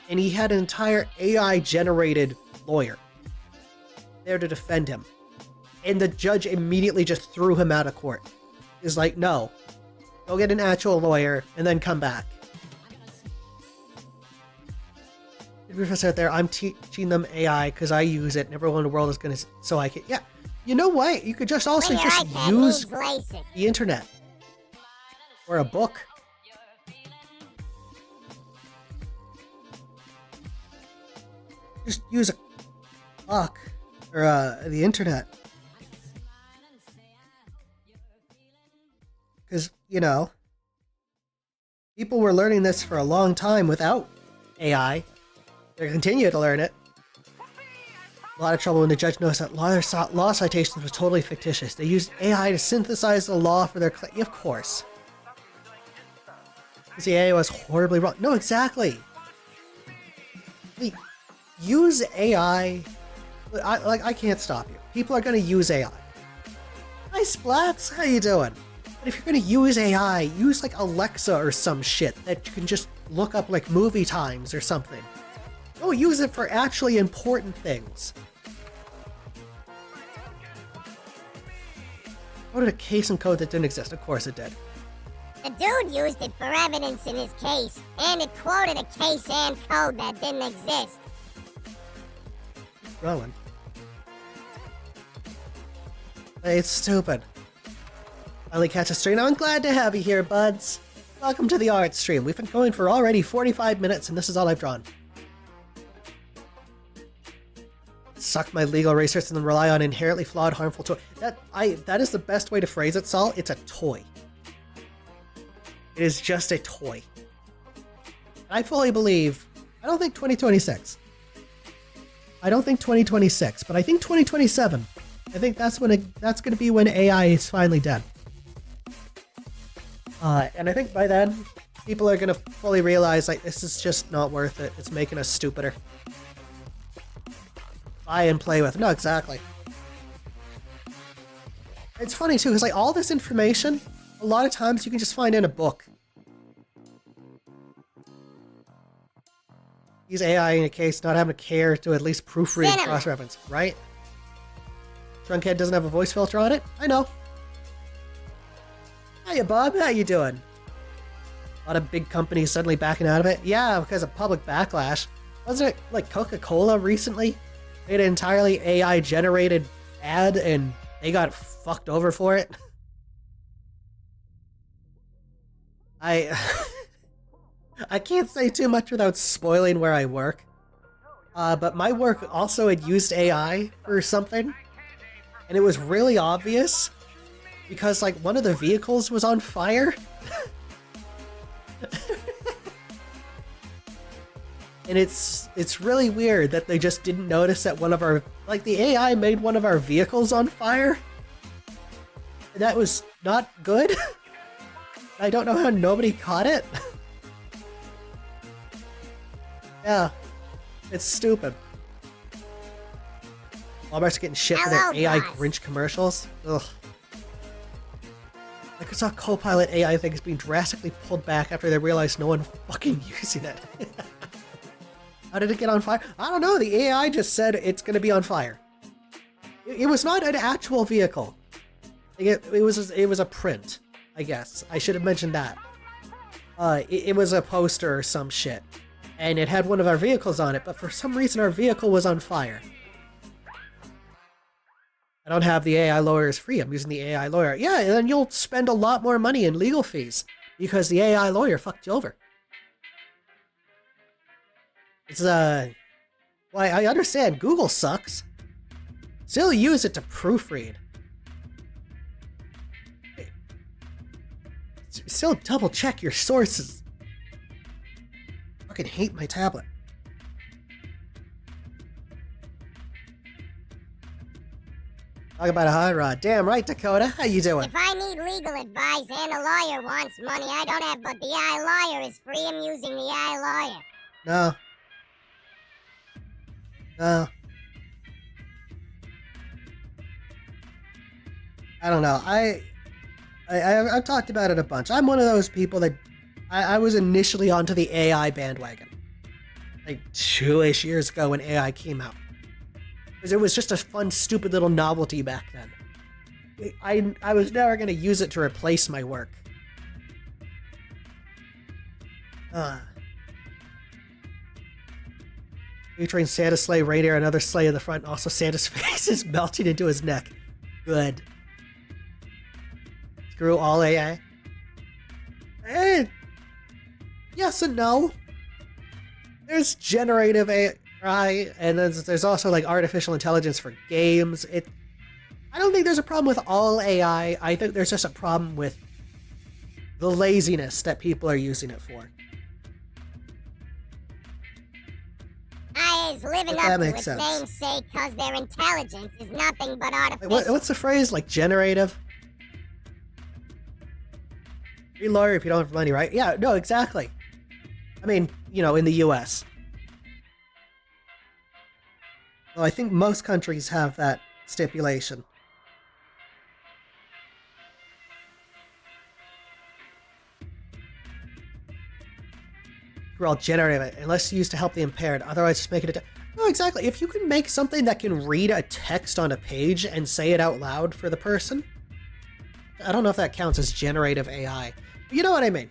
S3: and he had an entire AI-generated lawyer there to defend him. And the judge immediately just threw him out of court. He's like, no, go get an actual lawyer and then come back. The professor out there, I'm teaching them AI because I use it and everyone in the world is going to, so I can, yeah. You know what? You could just also just use the internet. Or a book. Just use a clock or the internet. Because, you know, people were learning this for a long time without AI. They're continue to learn it. A lot of trouble when the judge noticed that law citations were totally fictitious. They used AI to synthesize the law for their claim. Of course. Because the AI was horribly wrong. No, exactly. Use AI. I can't stop you. People are going to use AI. Hi, Splats. How you doing? But if you're going to use AI, use like Alexa or some shit that you can just look up like movie times or something. Don't use it for actually important things. Quoted a case and code that didn't exist. Of course it did.
S2: The dude used it for evidence in his case, and it quoted a case and code that didn't exist.
S3: Rowan. It's stupid. Finally catch a stream. I'm glad to have you here, buds. Welcome to the art stream. We've been going for already 45 minutes, and this is all I've drawn. Suck my legal research and then rely on inherently flawed, harmful toy. That is the best way to phrase it, Saul. It's a toy. It is just a toy. I fully believe. I don't think 2026. I don't think 2026, but I think 2027. I think that's when that's going to be when AI is finally dead. And I think by then, people are going to fully realize, like, this is just not worth it. It's making us stupider. Buy and play with. No, exactly. It's funny, too, because, like, all this information, a lot of times you can just find in a book. Use AI in a case, not having to care to at least proofread and cross-reference, right? Trunkhead doesn't have a voice filter on it? I know. Hiya, Bob. How you doing? A lot of big companies suddenly backing out of it. Yeah, because of public backlash. Wasn't it like Coca-Cola recently? Made an entirely AI-generated ad and they got fucked over for it? I can't say too much without spoiling where I work. But my work also had used AI for something. And it was really obvious. Because, like, one of the vehicles was on fire. And it's really weird that they just didn't notice that one of our... Like, the AI made one of our vehicles on fire. And that was not good. I don't know how nobody caught it. Yeah. It's stupid. Walmart's getting shit for their AI Grinch commercials. Ugh. Microsoft Copilot AI thing is being drastically pulled back after they realized no one fucking using it. How did it get on fire? I don't know. The AI just said it's going to be on fire. It was not an actual vehicle. It was a print, I guess. I should have mentioned that. It was a poster or some shit. And it had one of our vehicles on it, but for some reason our vehicle was on fire. I don't have the AI lawyers free. I'm using the AI lawyer. Yeah, and then you'll spend a lot more money in legal fees because the AI lawyer fucked you over. It's, well, I understand Google sucks. Still use it to proofread. Still double check your sources. Fucking hate my tablet. Talk about a hot rod. Damn right, Dakota. How you doing?
S2: If I need legal advice and a lawyer wants money, I don't have, but the AI lawyer is free. I'm using the AI lawyer.
S3: No. No. I don't know. I've talked about it a bunch. I'm one of those people that I was initially onto the AI bandwagon. Like 2-ish years ago when AI came out. Because it was just a fun, stupid little novelty back then. I was never going to use it to replace my work. Featuring Santa's sleigh, reindeer, another sleigh in the front, and also Santa's face is melting into his neck. Good. Screw all AI. Yes and no. There's generative AI, and then there's also like artificial intelligence for games. I don't think there's a problem with all AI. I think there's just a problem with the laziness that people are using it for.
S2: AI is living
S3: If
S2: up
S3: that
S2: to
S3: makes
S2: its
S3: sense.
S2: namesake because their intelligence is nothing but artificial.
S3: What's the phrase? Like generative? Be a lawyer if you don't have money, right? Yeah, no, exactly. I mean, you know, in the US. Well, I think most countries have that stipulation. We're all generative, unless used to help the impaired. Otherwise, just make it a... No, exactly. If you can make something that can read a text on a page and say it out loud for the person, I don't know if that counts as generative AI. But you know what I mean.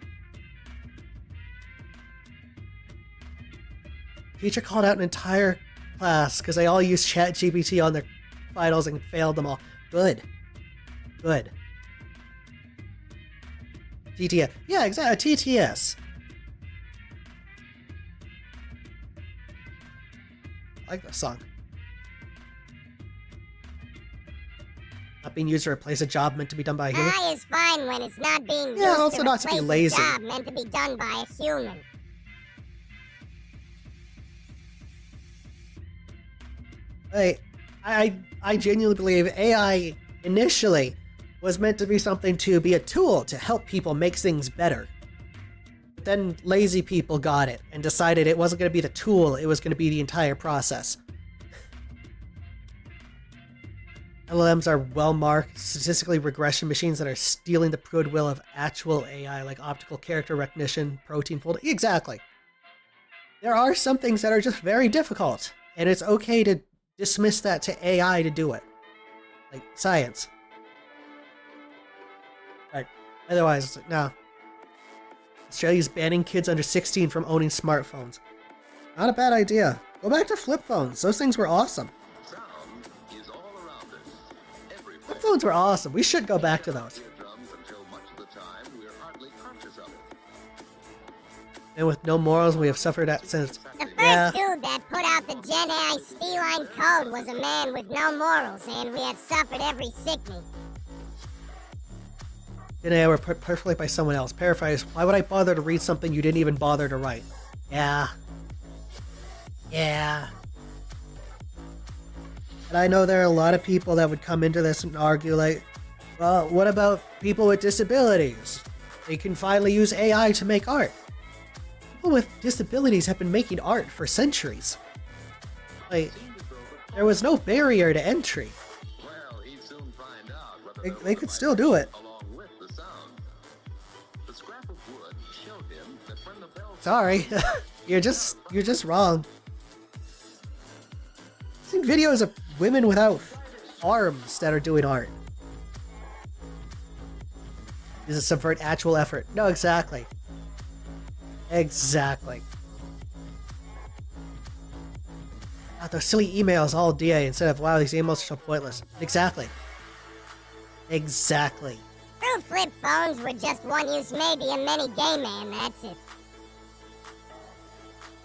S3: Teacher called out an entire class because they all used ChatGPT on their finals and failed them all. Good. Good. TTS. Yeah, exactly. TTS. I like that song. Not being used to replace a job meant to be done by a human.
S2: AI is fine when it's not being used
S3: Yeah, also
S2: to
S3: not to be
S2: replace
S3: lazy.
S2: a job meant to be done by a human.
S3: I genuinely believe AI initially was meant to be something to be a tool to help people make things better. Then lazy people got it and decided it wasn't going to be the tool, it was going to be the entire process. LLMs are well-marked, statistically regression machines that are stealing the goodwill of actual AI, like optical character recognition, protein folding. Exactly. There are some things that are just very difficult, and it's okay to dismiss that to AI to do it. Like science. Right. Otherwise, it's like, no. Australia's banning kids under 16 from owning smartphones. Not a bad idea. Go back to flip phones. Those things were awesome. Flip phones were awesome. We should go back to those. And with no morals, we have suffered that since.
S2: The first dude that put out the Gen AI Steeline code was a man with no morals, and we had suffered every sickening.
S3: Gen AI were put perfectly by someone else. Paraphrase, why would I bother to read something you didn't even bother to write? Yeah. Yeah. And I know there are a lot of people that would come into this and argue like, well, what about people with disabilities? They can finally use AI to make art. People with disabilities have been making art for centuries. Like, there was no barrier to entry. They could still do it. Sorry, you're just wrong. I've seen videos of women without arms that are doing art. This is subvert actual effort. No, exactly. Exactly. God, those silly emails all day instead of, wow, these emails are so pointless. Exactly. Exactly.
S2: True flip phones were just one use, maybe a mini gay man, that's it.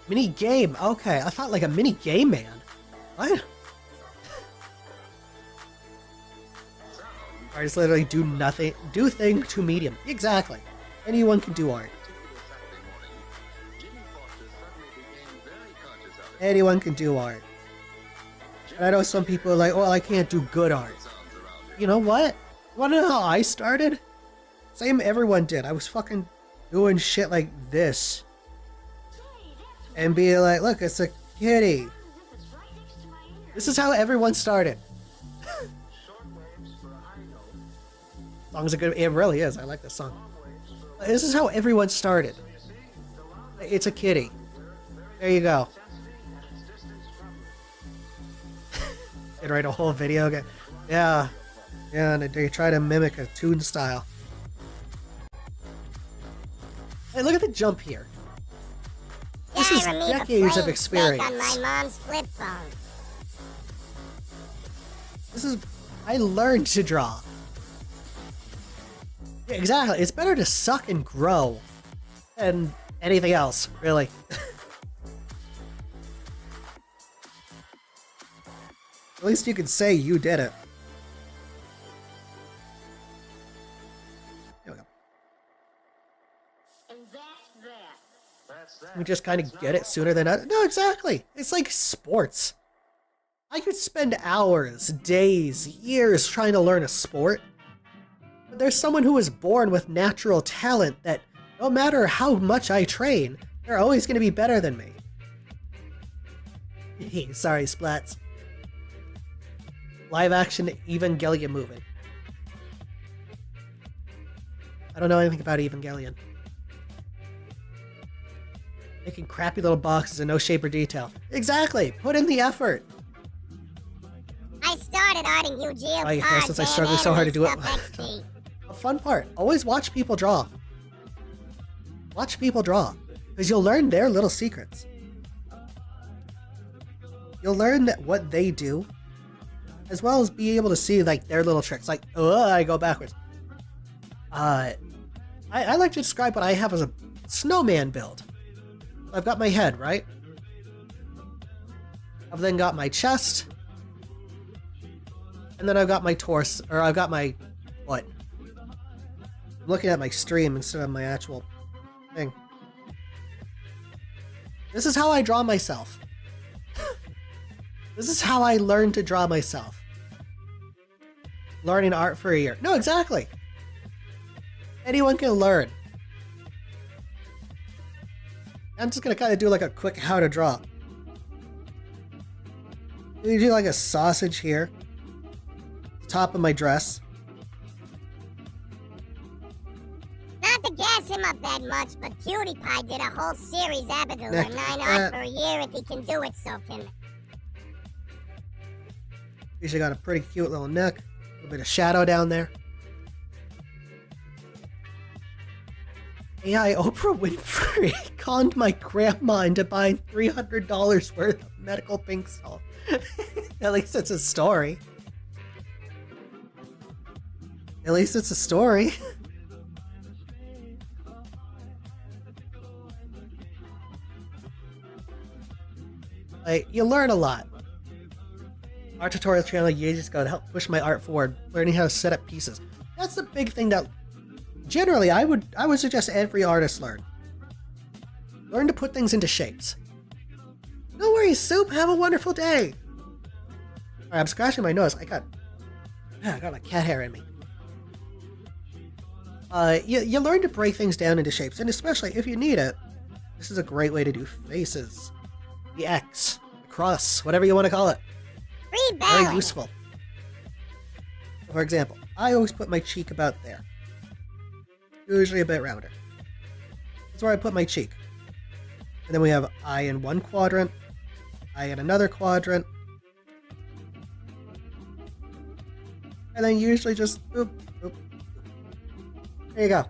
S3: Mini game. Okay, I thought like a mini game man. What? Artists literally do nothing. Do thing to medium. Exactly. Anyone can do art. Anyone can do art. And I know some people are like, well, I can't do good art. You know what? You wanna know how I started? Same everyone did. I was fucking doing shit like this. And be like, look, it's a kitty. This is how everyone started. Song's a good. It really is. I like this song. This is how everyone started. It's a kitty. There you go. And write a whole video game. Yeah. Yeah, and they try to mimic a tune style. Hey, look at the jump here. This is decades of experience.
S2: On my mom's flip phone.
S3: This is... I learned to draw. Yeah, exactly. It's better to suck and grow than anything else, really. At least you can say you did it. There we go. We just kind of get it sooner than others. No, exactly. It's like sports. I could spend hours, days, years trying to learn a sport. But there's someone who was born with natural talent that no matter how much I train, they're always going to be better than me. Sorry, Splats. Live action Evangelion movie. I don't know anything about Evangelion. Making crappy little boxes and no shape or detail. Exactly! Put in the effort!
S2: I started arting Yu-Gi-Oh!
S3: I guess
S2: cards
S3: since I
S2: and
S3: struggled so hard to do it.
S2: anime stuff XD.
S3: The fun part, always watch people draw. Watch people draw. Because you'll learn their little secrets. You'll learn that what they do, as well as be able to see like their little tricks. Like, I go backwards. I like to describe what I have as a snowman build. I've got my head, right? I've then got my chest. And then I've got my torso, or I've got my butt. I'm looking at my stream instead of my actual thing. This is how I draw myself. This is how I learned to draw myself. Learning art for a year. No, exactly. Anyone can learn. I'm just gonna kind of do like a quick how to draw. You do like a sausage here. Top of my dress.
S2: Not to gas him up that much, but PewDiePie did a whole series Abba to learn 9 art for a year if he can do it, so can...
S3: Usually got a pretty cute little neck. A little bit of shadow down there. AI Oprah Winfrey conned my grandma into buying $300 worth of medical pink salt. At least it's a story. At least it's a story. Like, you learn a lot. Art tutorial channel years ago to help push my art forward, learning how to set up pieces. That's the big thing that generally I would suggest every artist learn. Learn to put things into shapes. No worries, Soup. Have a wonderful day. Alright, I'm scratching my nose. I got my cat hair in me. You learn to break things down into shapes, and especially if you need it, this is a great way to do faces. The X, the cross, whatever you want to call it. Very useful. For example, I always put my cheek about there. Usually a bit rounder. That's where I put my cheek. And then we have eye in one quadrant, eye in another quadrant. And then usually just boop, boop. There you go.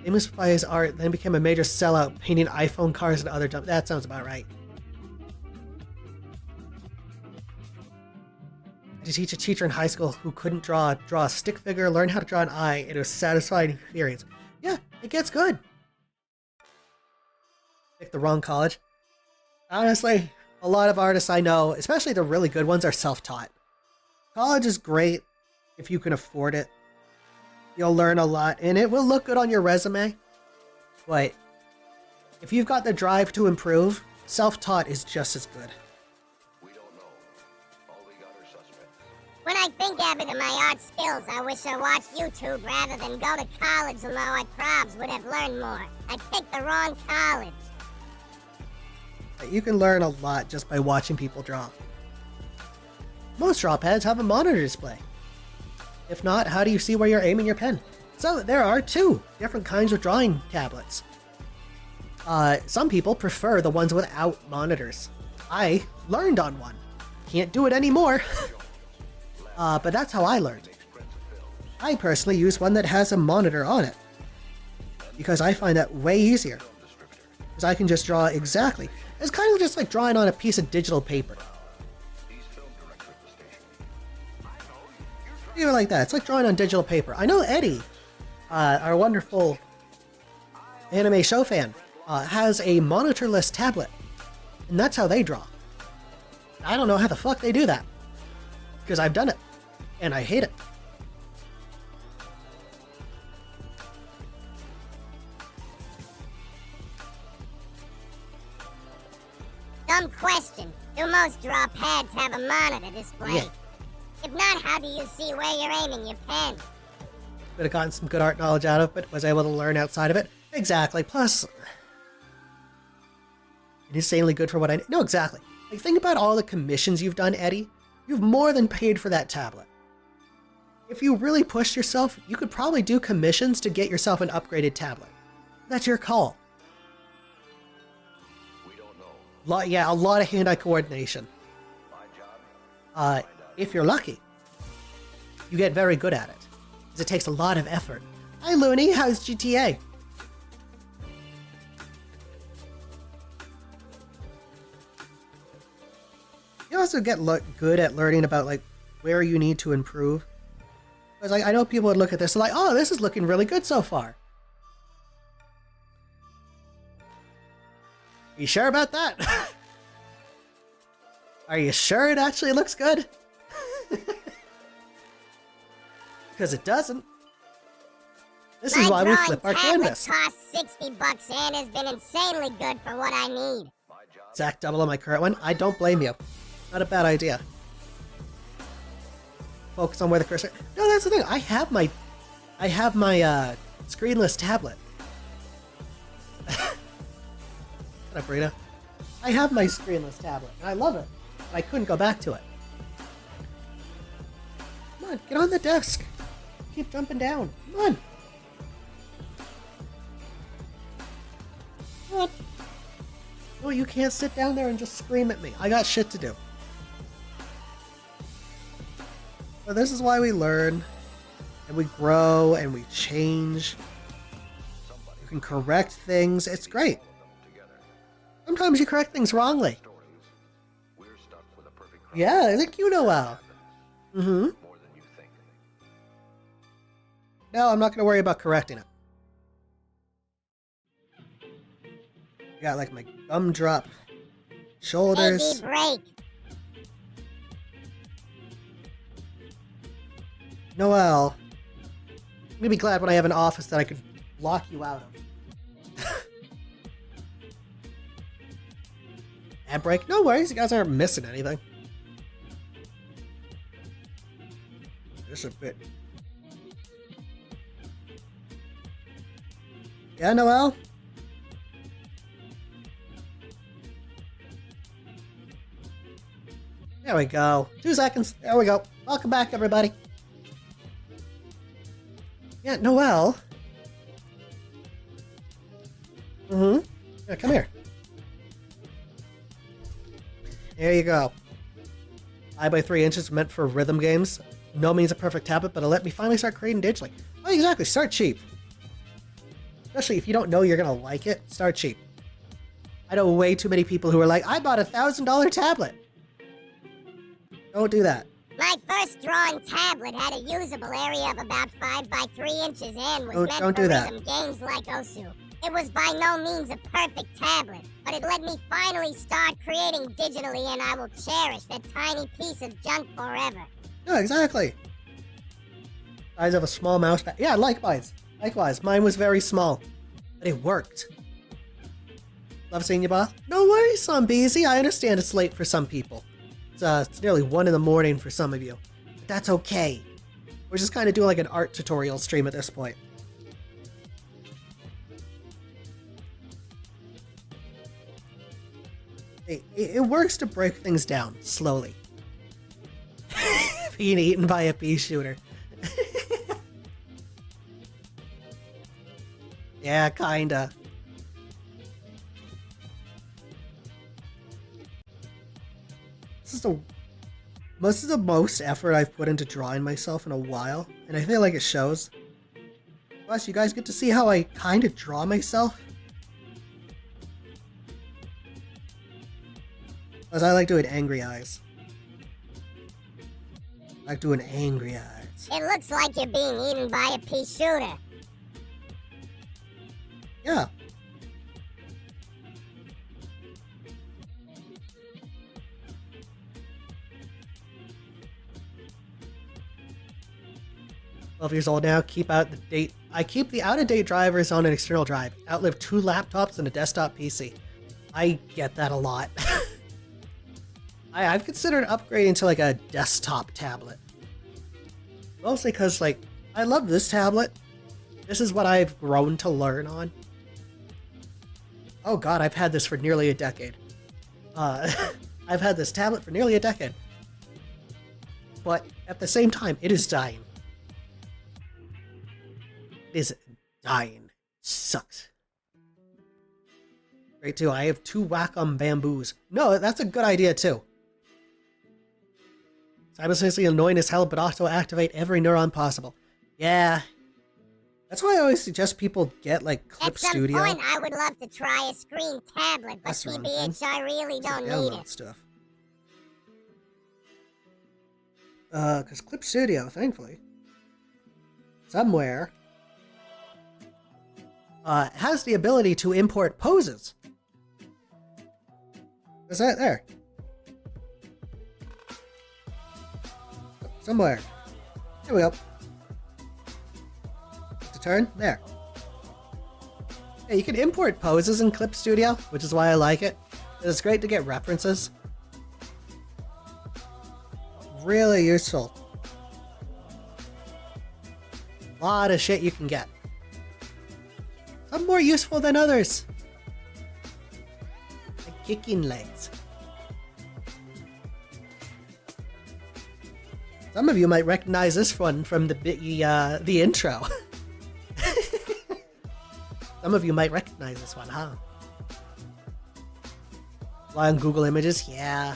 S3: Famous by his art, then became a major sellout, painting iPhone cars and other dump. That sounds about right. To teach a teacher in high school who couldn't draw a stick figure, learn how to draw an eye, and it was a satisfying experience. Yeah, it gets good. Picked the wrong college. Honestly, a lot of artists I know, especially the really good ones, are self-taught. College is great if you can afford it. You'll learn a lot, and it will look good on your resume. But if you've got the drive to improve, self-taught is just as good.
S2: When I think, Abbott, of my art skills, I wish I watched YouTube rather than go to college, although I probs would have learned more. I picked the wrong college.
S3: You can learn a lot just by watching people draw. Most draw pads have a monitor display. If not, how do you see where you're aiming your pen? So there are 2 different kinds of drawing tablets. Some people prefer the ones without monitors. I learned on one. Can't do it anymore. But that's how I learned. I personally use one that has a monitor on it, because I find that way easier. Because I can just draw exactly. It's kind of just like drawing on a piece of digital paper. Even like that, it's like drawing on digital paper. I know Eddie, our wonderful anime show fan, has a monitorless tablet, and that's how they draw. I don't know how the fuck they do that, because I've done it, and I hate it.
S2: Dumb question. Do most draw pads have a monitor display?
S3: Yeah.
S2: If not, how do you see where you're aiming your pen?
S3: Could have gotten some good art knowledge out of it, but was able to learn outside of it. Exactly. Plus, it's insanely good for what I... No, exactly. Like, think about all the commissions you've done, Eddie. You've more than paid for that tablet. If you really pushed yourself, you could probably do commissions to get yourself an upgraded tablet. That's your call. Yeah, a lot of hand-eye coordination. If you're lucky, you get very good at it, because it takes a lot of effort. Hi, Looney. How's GTA? You also get good at learning about like where you need to improve. Because like, I know people would look at this and like, oh, this is looking really good so far. You sure about that? Are you sure it actually looks good? Because it doesn't. This is why we flip our canvas.
S2: My drawing tablet costs $60 and has been insanely good for what I need.
S3: Exact double on my current one. I don't blame you. Not a bad idea. Focus on where the cursor... No, that's the thing. I have my screenless tablet. Shut up, Rita. I have my screenless tablet, and I love it. And I couldn't go back to it. Come on, get on the desk. Keep jumping down. Come on. Come on. No, you can't sit down there and just scream at me. I got shit to do. But this is why we learn, and we grow, and we change. You can correct things. It's great. Sometimes you correct things wrongly. Yeah, I think you know how. Mm-hmm. No, I'm not going to worry about correcting it. Got like my gumdrop shoulders.
S2: Easy break.
S3: Noelle, I'm gonna be glad when I have an office that I could lock you out of. Ad break? No worries, you guys aren't missing anything. Just a bit. Yeah, Noelle? There we go. 2 seconds. There we go. Welcome back, everybody. Yeah, Noelle. Mm-hmm. Yeah, come here. There you go. 5 by 3 inches meant for rhythm games. No means a perfect tablet, but it'll let me finally start creating digitally. Oh, exactly. Start cheap. Especially if you don't know you're gonna like it, start cheap. I know way too many people who are like, I bought a $1,000 tablet. Don't do that.
S2: My first drawing tablet had a usable area of about 5 by 3 inches and was meant
S3: don't
S2: for
S3: do that.
S2: rhythm games like Osu. It was by no means a perfect tablet, but it let me finally start creating digitally, and I will cherish that tiny piece of junk forever.
S3: Yeah, exactly. Size of a small mouse pad. Yeah, likewise. Likewise. Mine was very small, but it worked. Love seeing you, boss. No worries, Zombiesy. I understand it's late for some people. It's nearly 1 in the morning for some of you. But that's okay. We're just kind of doing like an art tutorial stream at this point. It works to break things down slowly. Being eaten by a pea shooter. Yeah, kinda. This is the most effort I've put into drawing myself in a while, and I feel like it shows. Plus, you guys get to see how I kind of draw myself. Plus, I like doing angry eyes. I like doing angry eyes.
S2: It looks like you're being eaten by a pea shooter.
S3: Yeah. Years old now. Keep out the date. I keep the out-of-date drivers on an external drive. Outlive 2 laptops and a desktop PC. I get that a lot. I've considered upgrading to like a desktop tablet. Mostly because like I love this tablet. This is what I've grown to learn on. Oh god, I've had this for nearly a decade. I've had this tablet for nearly a decade. But at the same time, it is dying. It is dying. Sucks. Great too. I have 2 Wacom bamboos. No, that's a good idea too. Simultaneously annoying as hell, but also activate every neuron possible. Yeah. That's why I always suggest people get like Clip Studio.
S2: At some point, I would love to try a screen tablet, but
S3: That's the wrong
S2: TBH,
S3: thing.
S2: I really don't need
S3: Download
S2: it.
S3: stuff. Because Clip Studio, thankfully. somewhere has the ability to import poses. Is that there? Somewhere. Here we go. To turn? There. Yeah, you can import poses in Clip Studio, which is why I like it. It's great to get references. Really useful. A lot of shit you can get. Some more useful than others. Like kicking legs. Some of you might recognize this one from the intro. Some of you might recognize this one, huh? Fly on Google Images? Yeah.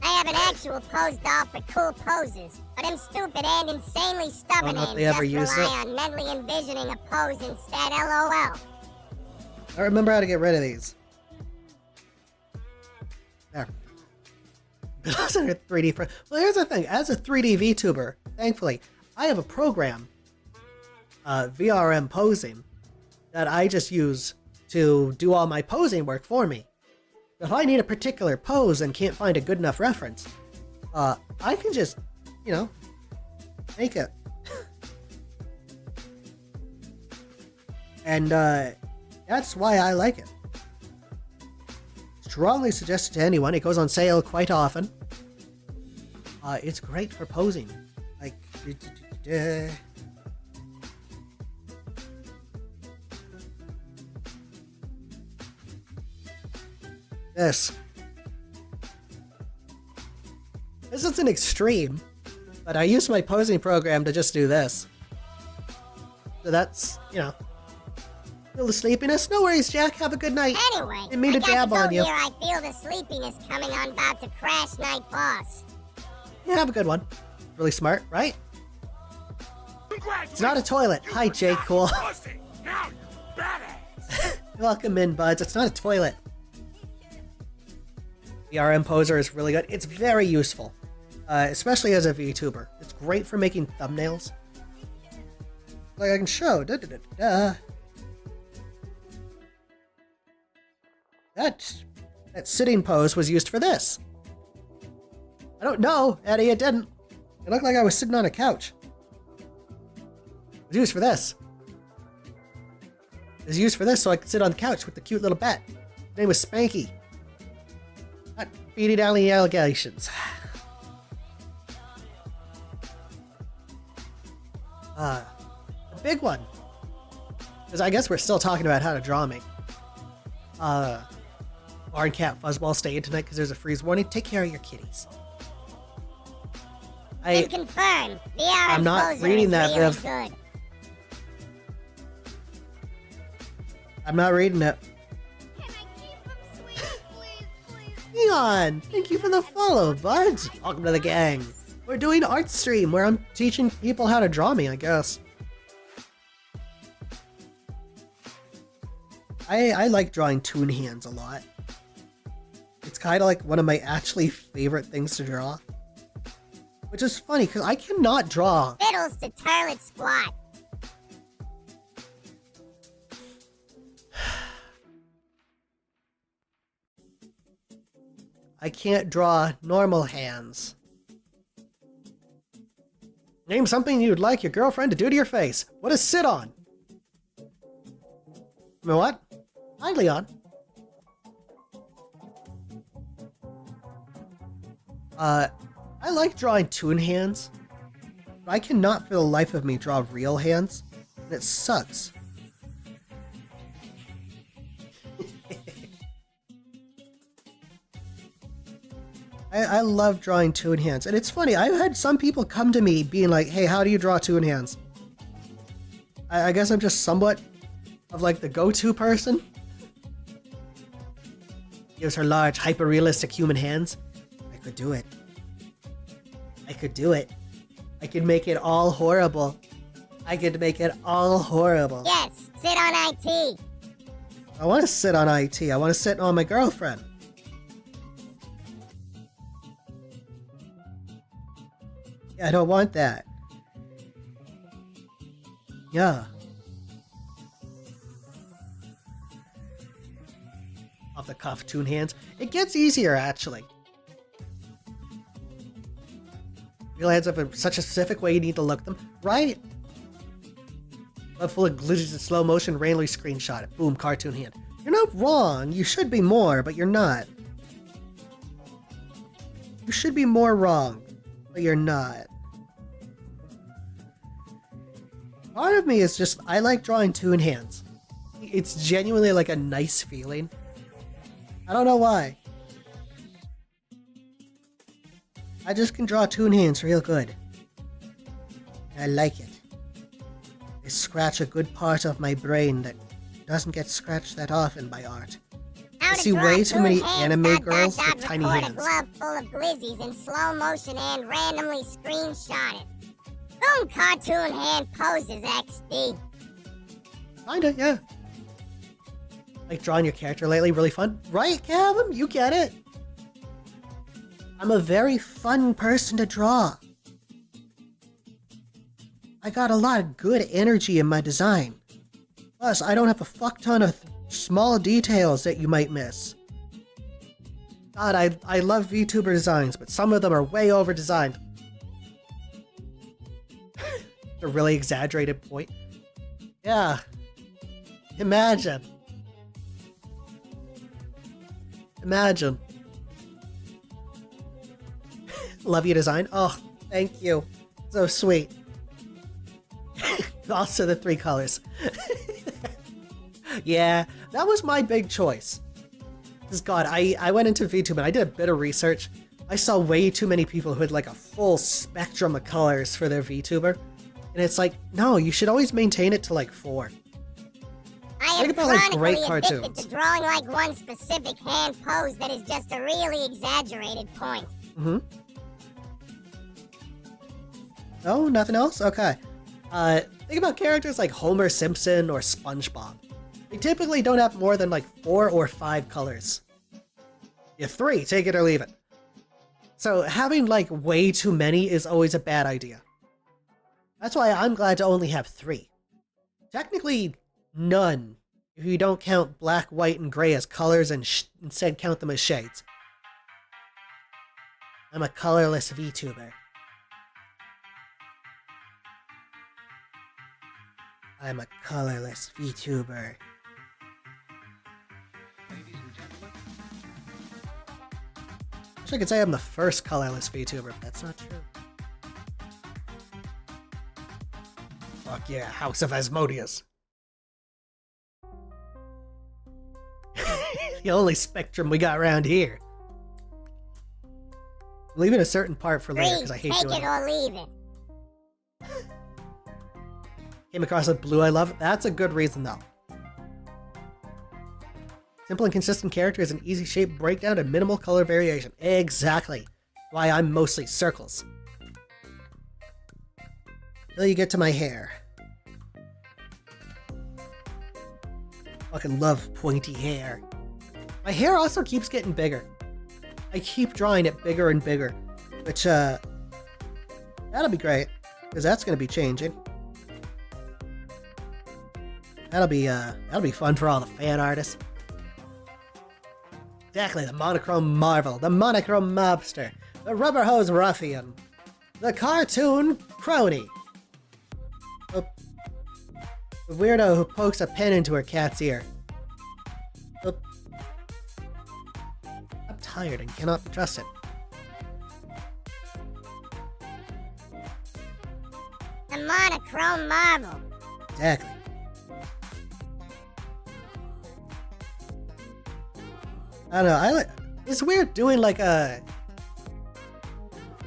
S2: I have an actual pose doll for cool poses, but I'm stupid and insanely stubborn
S3: Don't know if
S2: and
S3: they ever
S2: just
S3: used
S2: rely on mentally envisioning a pose instead, lol.
S3: I don't remember how to get rid of these. There. Those are 3D. Well, here's the thing. As a 3D VTuber, thankfully, I have a program, VRM Posing, that I just use to do all my posing work for me. If I need a particular pose and can't find a good enough reference, I can just, you know, make it. And that's why I like it. Strongly suggested to anyone. It goes on sale quite often. It's great for posing. Like, this. This is an extreme, but I use my posing program to just do this. So that's, you know, feel the sleepiness? No worries, Jack. Have a good night.
S2: Anyway,
S3: Didn't mean to dab on you.
S2: Here, I feel the sleepiness coming on, about to crash night boss.
S3: Yeah, have a good one. Really smart, right? It's not a toilet. Hi, Jake. Cool.
S5: Now you badass.
S3: Welcome in, buds. It's not a toilet. The RM Poser is really good. It's very useful, especially as a VTuber. It's great for making thumbnails. Like I can show. That sitting pose was used for this. I don't know, Eddie. It didn't. It looked like I was sitting on a couch. It was used for this. It was used for this so I could sit on the couch with the cute little bat. His name was Spanky. Not beating down the allegations. A big one. Because I guess we're still talking about how to draw me. Barn Cat Fuzzball, stay in tonight because there's a freeze warning. Take care of your kitties.
S2: And confirm,
S3: I'm not reading that,
S2: really
S3: Viv.
S2: good.
S3: I'm not reading it.
S6: Can I keep him sweet, please?
S3: Neon, thank you for the follow, buds. Welcome to the gang. We're doing art stream where I'm teaching people how to draw me, I guess. I like drawing toon hands a lot. It's kind of like one of my actually favorite things to draw. Which is funny, because I cannot draw.
S2: Bittles to turlet squat.
S3: I can't draw normal hands. Name something you'd like your girlfriend to do to your face. What is sit on? You know what? Hi, Leon. I like drawing toon hands, but I cannot for the life of me draw real hands, and it sucks. I love drawing toon hands, and it's funny, I've had some people come to me being like, hey, how do you draw toon hands? I guess I'm just somewhat of like the go-to person. Gives her large, hyper-realistic human hands. I could do it. I could do it. I could make it all horrible. I could make it all horrible.
S2: Yes, sit on IT.
S3: I want to sit on IT. I want to sit on my girlfriend. Yeah, I don't want that. Yeah. Off the cuff, Toon Hands. It gets easier, actually. Realize of such a specific way you need to look them. Right? But full of glitches in slow motion, randomly screenshot it. Boom, cartoon hand. You're not wrong. You should be more, but you're not. You should be more wrong, but you're not. Part of me is just, I like drawing Toon Hands. It's genuinely like a nice feeling. I don't know why. I just can draw Toon Hands real good. I like it. They scratch a good part of my brain that doesn't get scratched that often by art.
S2: How
S3: I
S2: to
S3: see
S2: draw
S3: way too many
S2: Toon Hands,
S3: anime girls with tiny
S2: record
S3: hands.
S2: a glove full of glizzies in slow motion and randomly screenshot it. Boom, cartoon hand poses XD.
S3: Kinda, yeah. Like drawing your character lately, really fun? Right, Kevin? You get it. I'm a very fun person to draw. I got a lot of good energy in my design. Plus, I don't have a fuck ton of small details that you might miss. God, I love VTuber designs, but some of them are way over-designed. A really exaggerated point. Yeah. Imagine. Imagine. Love your design. Oh, thank you. So sweet. Also the 3 colors. Yeah, that was my big choice. Because God, I went into VTuber and I did a bit of research. I saw way too many people who had like a full spectrum of colors for their VTuber. And it's like, no, you should always maintain it to like 4.
S2: I am
S3: Think about, like, great
S2: chronically addicted
S3: cartoons.
S2: to drawing like one specific hand pose that is just a really exaggerated point.
S3: Mm-hmm. No, nothing else? Okay. Think about characters like Homer Simpson or SpongeBob. They typically don't have more than like 4 or 5 colors. You have 3, take it or leave it. So having like way too many is always a bad idea. That's why I'm glad to only have 3. Technically, none, if you don't count black, white, and gray as colors and instead count them as shades. I'm a colorless VTuber. I'm a colorless VTuber. Wish I could say I'm the first colorless VTuber, but that's not true. Fuck yeah, House of Asmodeus. The only spectrum we got around here. I'm leaving a certain part for later because I hate
S2: Take
S3: doing
S2: it
S3: it.
S2: or leave it.
S3: Came across a blue I love. That's a good reason though. Simple and consistent characters and easy shape breakdown and minimal color variation. Exactly. Why I'm mostly circles. Till you get to my hair. Fucking love pointy hair. My hair also keeps getting bigger. I keep drawing it bigger and bigger. Which, that'll be great. Because that's gonna be changing. That'll be fun for all the fan artists. Exactly, the monochrome marvel, the monochrome mobster, the rubber hose ruffian, the cartoon crony, the weirdo who pokes a pen into her cat's ear. I'm tired and cannot be trusted.
S2: The monochrome marvel.
S3: Exactly. I don't know, it's weird doing like a...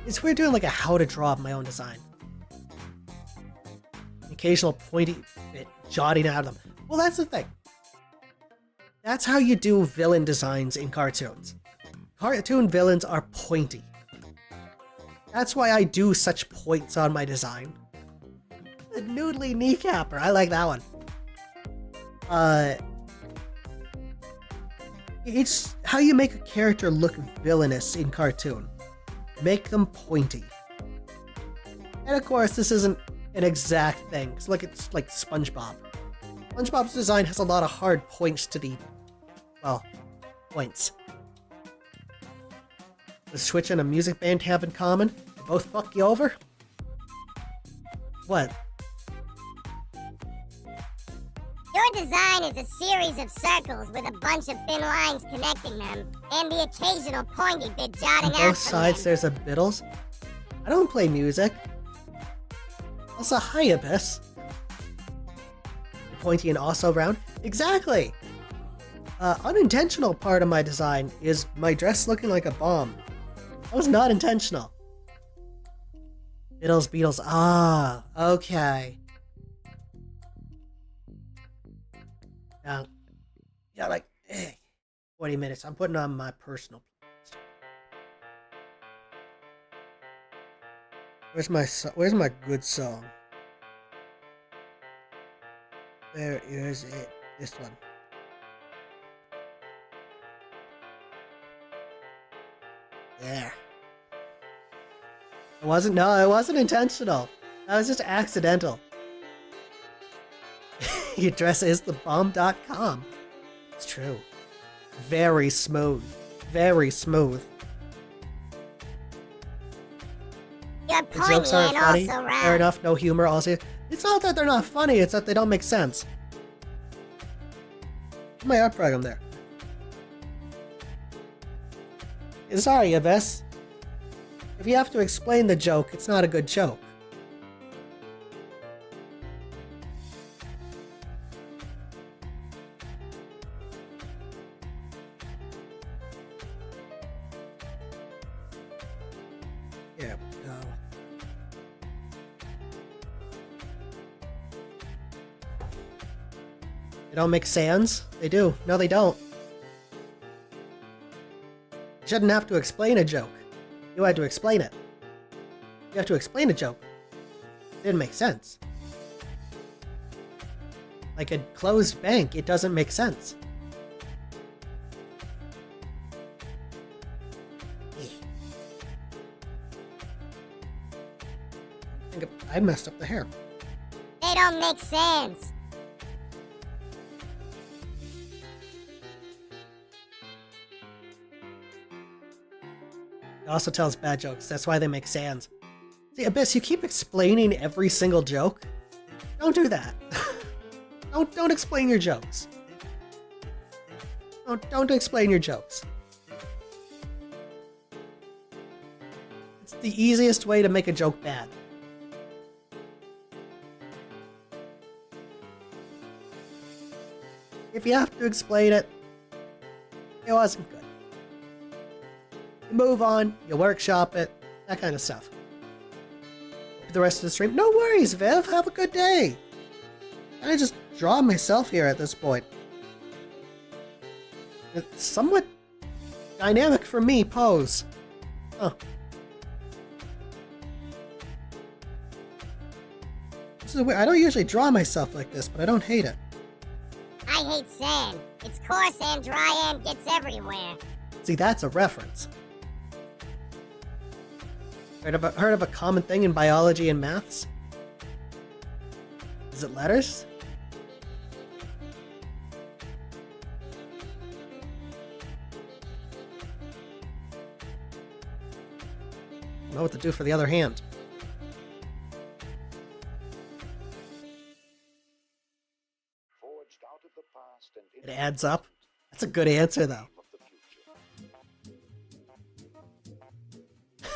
S3: It's weird doing like a how to draw of my own design. Occasional pointy bit jotting out of them. Well, that's the thing. That's how you do villain designs in cartoons. Cartoon villains are pointy. That's why I do such points on my design. The noodly kneecapper, I like that one. It's how you make a character look villainous in cartoon. Make them pointy. And of course, this isn't an exact thing. 'Cause look, it's like SpongeBob. SpongeBob's design has a lot of hard points to the... well, points. Does Twitch and a music band have in common? They both fuck you over? What?
S2: Your design is a series of circles with a bunch of thin lines connecting them, and the occasional pointy bit jotting
S3: On
S2: out
S3: both
S2: from
S3: sides,
S2: them.
S3: there's a Bittles. I don't play music. Also, hi, Abyss. Pointy and also round. Exactly! Unintentional part of my design is my dress looking like a bomb. That was not intentional. Bittles, Beatles. Ah, okay. Now, yeah, like, 20 minutes. I'm putting on my personal playlist. Where's my good song? There is it. This one. There. It wasn't intentional. That was just accidental. Your dress is thebomb.com. It's true. Very smooth. Very smooth.
S2: You're
S3: The jokes
S2: pointy
S3: aren't
S2: and
S3: funny.
S2: also
S3: Fair
S2: round.
S3: enough, no humor. Also, it's not that they're not funny, it's that they don't make sense. My art program there. Sorry, Abyss. If you have to explain the joke, it's not a good joke. There we go. They don't make sans? They do. No, they don't. You shouldn't have to explain a joke. You had to explain it. You have to explain a joke. It didn't make sense. Like a closed bank, it doesn't make sense. I messed up the hair.
S2: They don't make sense.
S3: It also tells bad jokes. That's why they make sans. See, Abyss, you keep explaining every single joke. Don't do that. Don't explain your jokes. Don't explain your jokes. It's the easiest way to make a joke bad. If you have to explain it, it wasn't good. You move on, you workshop it, that kind of stuff. For the rest of the stream, no worries, Viv, have a good day. I just draw myself here at this point. It's somewhat dynamic for me, pose. Huh. This is weird. I don't usually draw myself like this, but I don't hate it.
S2: I hate sand. It's coarse and dry and gets everywhere.
S3: See, that's a reference. Heard of a common thing in biology and maths? Is it letters? I don't know what to do for the other hand.
S5: Forged out of the past and
S3: It adds up. That's a good answer, though.
S5: of the future.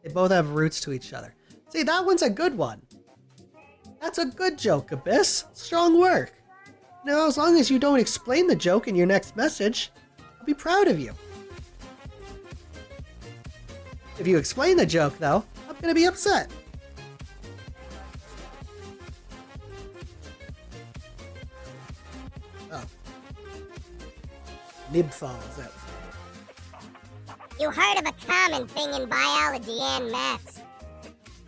S3: They both have roots to each other. See, that one's a good one. That's a good joke, Abyss. Strong work. Now, as long as you don't explain the joke in your next message, I'll be proud of you. If you explain the joke, though, I'm gonna be upset. Oh. Nib falls out.
S2: You heard of a common thing in biology and maths.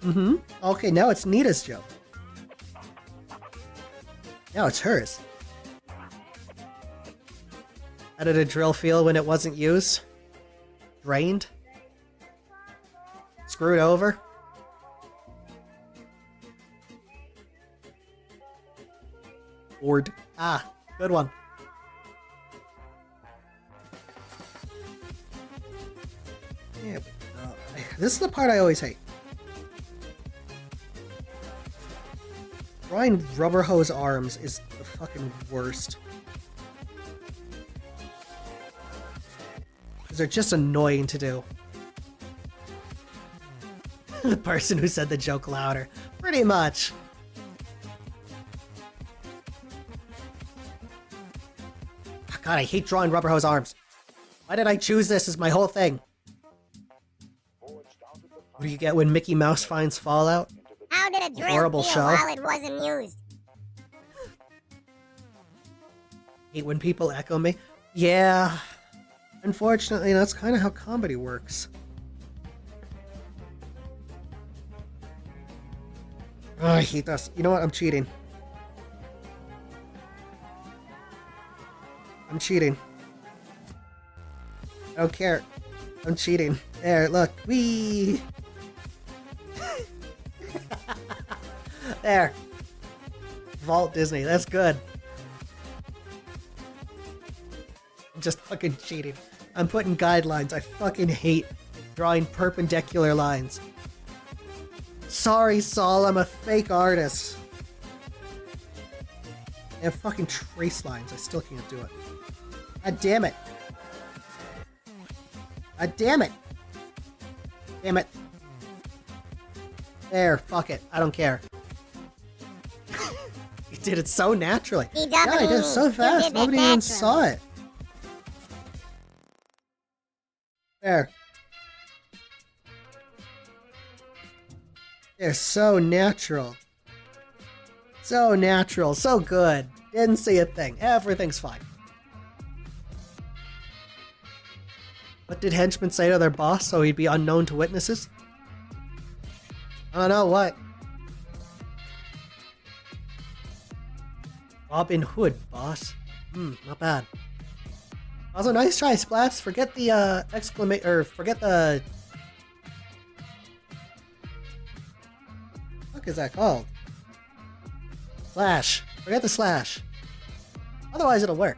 S3: Mm-hmm. Okay, now it's Nita's joke. Now it's hers. How did a drill feel when it wasn't used? Drained? Screwed over? Board. Ah, good one. Yeah, this is the part I always hate. Drawing rubber hose arms is the fucking worst. Because they're just annoying to do. The person who said the joke louder. Pretty much. God, I hate drawing rubber hose arms. Why did I choose this as my whole thing? What do you get when Mickey Mouse finds Fallout?
S2: How did a drill
S3: Horrible
S2: feel
S3: show.
S2: while it wasn't used?
S3: Hate when people echo me. Yeah. Unfortunately, that's kind of how comedy works. Oh, I hate this. You know what? I'm cheating. I'm cheating. I don't care. I'm cheating. There, look. Whee! There. Vault Disney. That's good. I'm just fucking cheating. I'm putting guidelines. I fucking hate drawing perpendicular lines. Sorry, Saul. I'm a fake artist. I have fucking trace lines. I still can't do it. God damn it. God damn it. Damn it. There, fuck it. I don't care. You did it so naturally. Yeah, I did it so fast. Nobody even saw it. There. They're so natural. So natural. So good. Didn't see a thing. Everything's fine. What did henchmen say to their boss so he'd be unknown to witnesses? I don't know what. Robin Hood, boss. Not bad. Also, nice try, Splats. Forget the exclamation, or forget the. What is that called? Slash. Forget the slash. Otherwise, it'll work.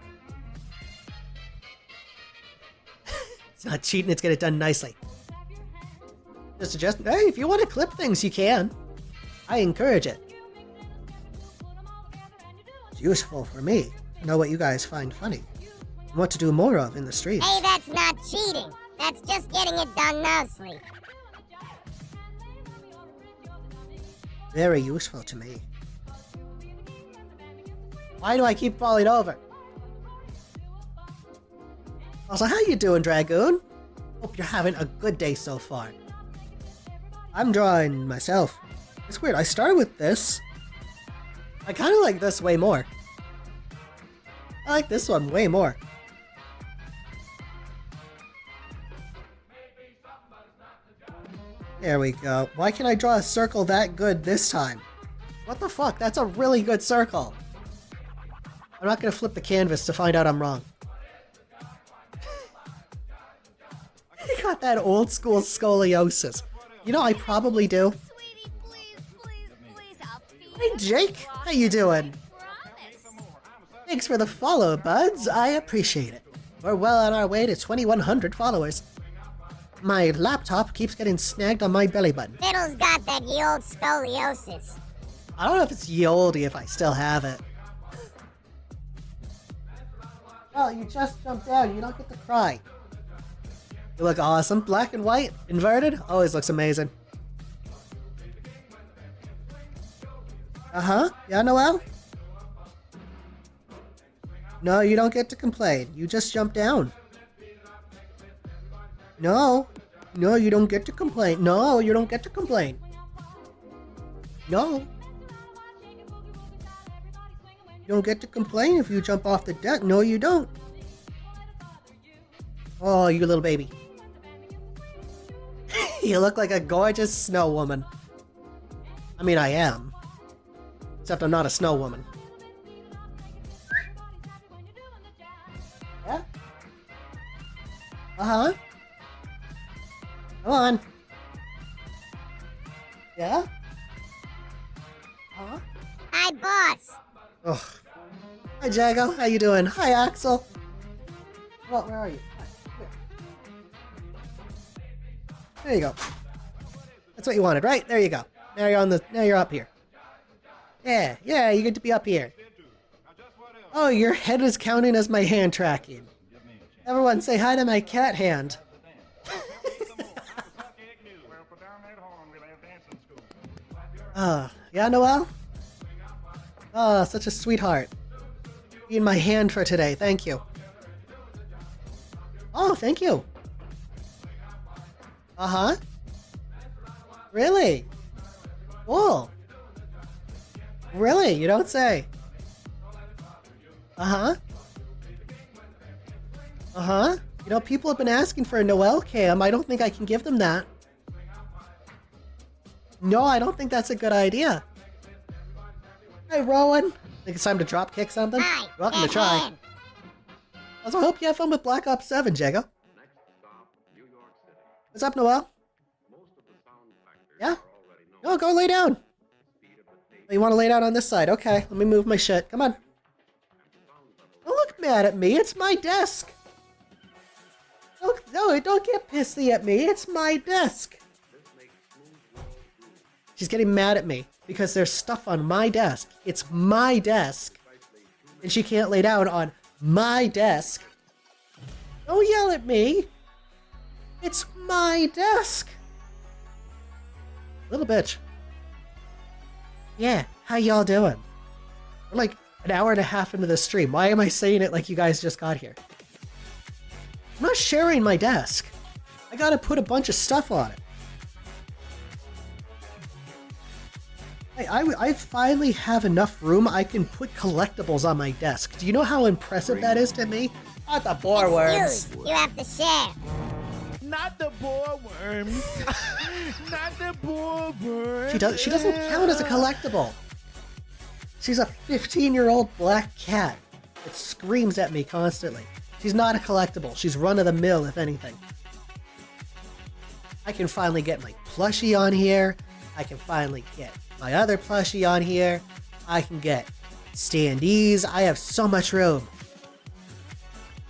S3: It's not cheating. It's get it done nicely. Just suggest. Hey, if you want to clip things, you can. I encourage it. It's useful for me to know what you guys find funny and what to do more of in the streets.
S2: Hey, that's not cheating. That's just getting it done nicely.
S3: Very useful to me. Why do I keep falling over? Also, how you doing, Dragoon? Hope you're having a good day so far. I'm drawing myself. It's weird, I started with this. I kind of like this way more. I like this one way more. There we go. Why can't I draw a circle that good this time? What the fuck? That's a really good circle. I'm not gonna flip the canvas to find out I'm wrong. You got that old school scoliosis. You know, I probably do.
S6: Sweetie, please, I'll feed
S3: Hey, Jake. How you doing?
S6: Promise.
S3: Thanks for the follow, buds. I appreciate it. We're well on our way to 2,100 followers. My laptop keeps getting snagged on my belly button.
S2: Bittles got that ye old scoliosis.
S3: I don't know if it's ye olde if I still have it. Well, you just jumped down. You don't get to cry. You look awesome. Black and white, inverted, always looks amazing. Uh-huh. Yeah, Noel? No, you don't get to complain. You just jump down. No. No, you don't get to complain. No, you don't get to complain. No. You don't get to complain if you jump off the deck. No, you don't. Oh, you little baby. You look like a gorgeous snow woman. I mean, I am. Except I'm not a snow woman. Yeah? Uh-huh. Come on. Yeah? Huh?
S2: Hi, boss.
S3: Ugh. Hi, Jago. How you doing? Hi, Axel. Well, where are you? Hi, here. There you go. That's what you wanted, right? There you go. Now you're on the. Now you're up here. Yeah, yeah, you get to be up here. Oh, your head is counting as my hand tracking. Everyone say hi to my cat hand. Yeah, Noel? Oh, such a sweetheart. Being my hand for today, thank you. Oh, thank you. Uh-huh. Really? Cool. Really? You don't say. Uh-huh. Uh-huh. You know, people have been asking for a Noel cam. I don't think I can give them that. No, I don't think that's a good idea. Hey, Rowan. Think it's time to drop kick something?
S2: Hi,
S3: Welcome to
S2: get
S3: try.
S2: him.
S3: Also, hope you have fun with Black Ops 7, Jago. What's up, Noel? Yeah? No, go lay down. Oh, you want to lay down on this side? Okay, let me move my shit. Come on. Don't look mad at me. It's my desk. No, don't get pissy at me. It's my desk. She's getting mad at me because there's stuff on my desk. It's my desk. And she can't lay down on my desk. Don't yell at me. It's my desk. Little bitch. Yeah, how y'all doing? We're like an hour and a half into the stream. Why am I saying it like you guys just got here? I'm not sharing my desk. I gotta put a bunch of stuff on it. Hey, I finally have enough room I can put collectibles on my desk. Do you know how impressive that is to me? Not the boar worms.
S2: Excuse, you have to share.
S7: Not the boar worms. Not the boar worms.
S3: She doesn't count as a collectible. She's a 15-year-old black cat that screams at me constantly. She's not a collectible. She's run-of-the-mill, if anything. I can finally get my plushie on here. I can finally get my other plushie on here. I can get standees. I have so much room.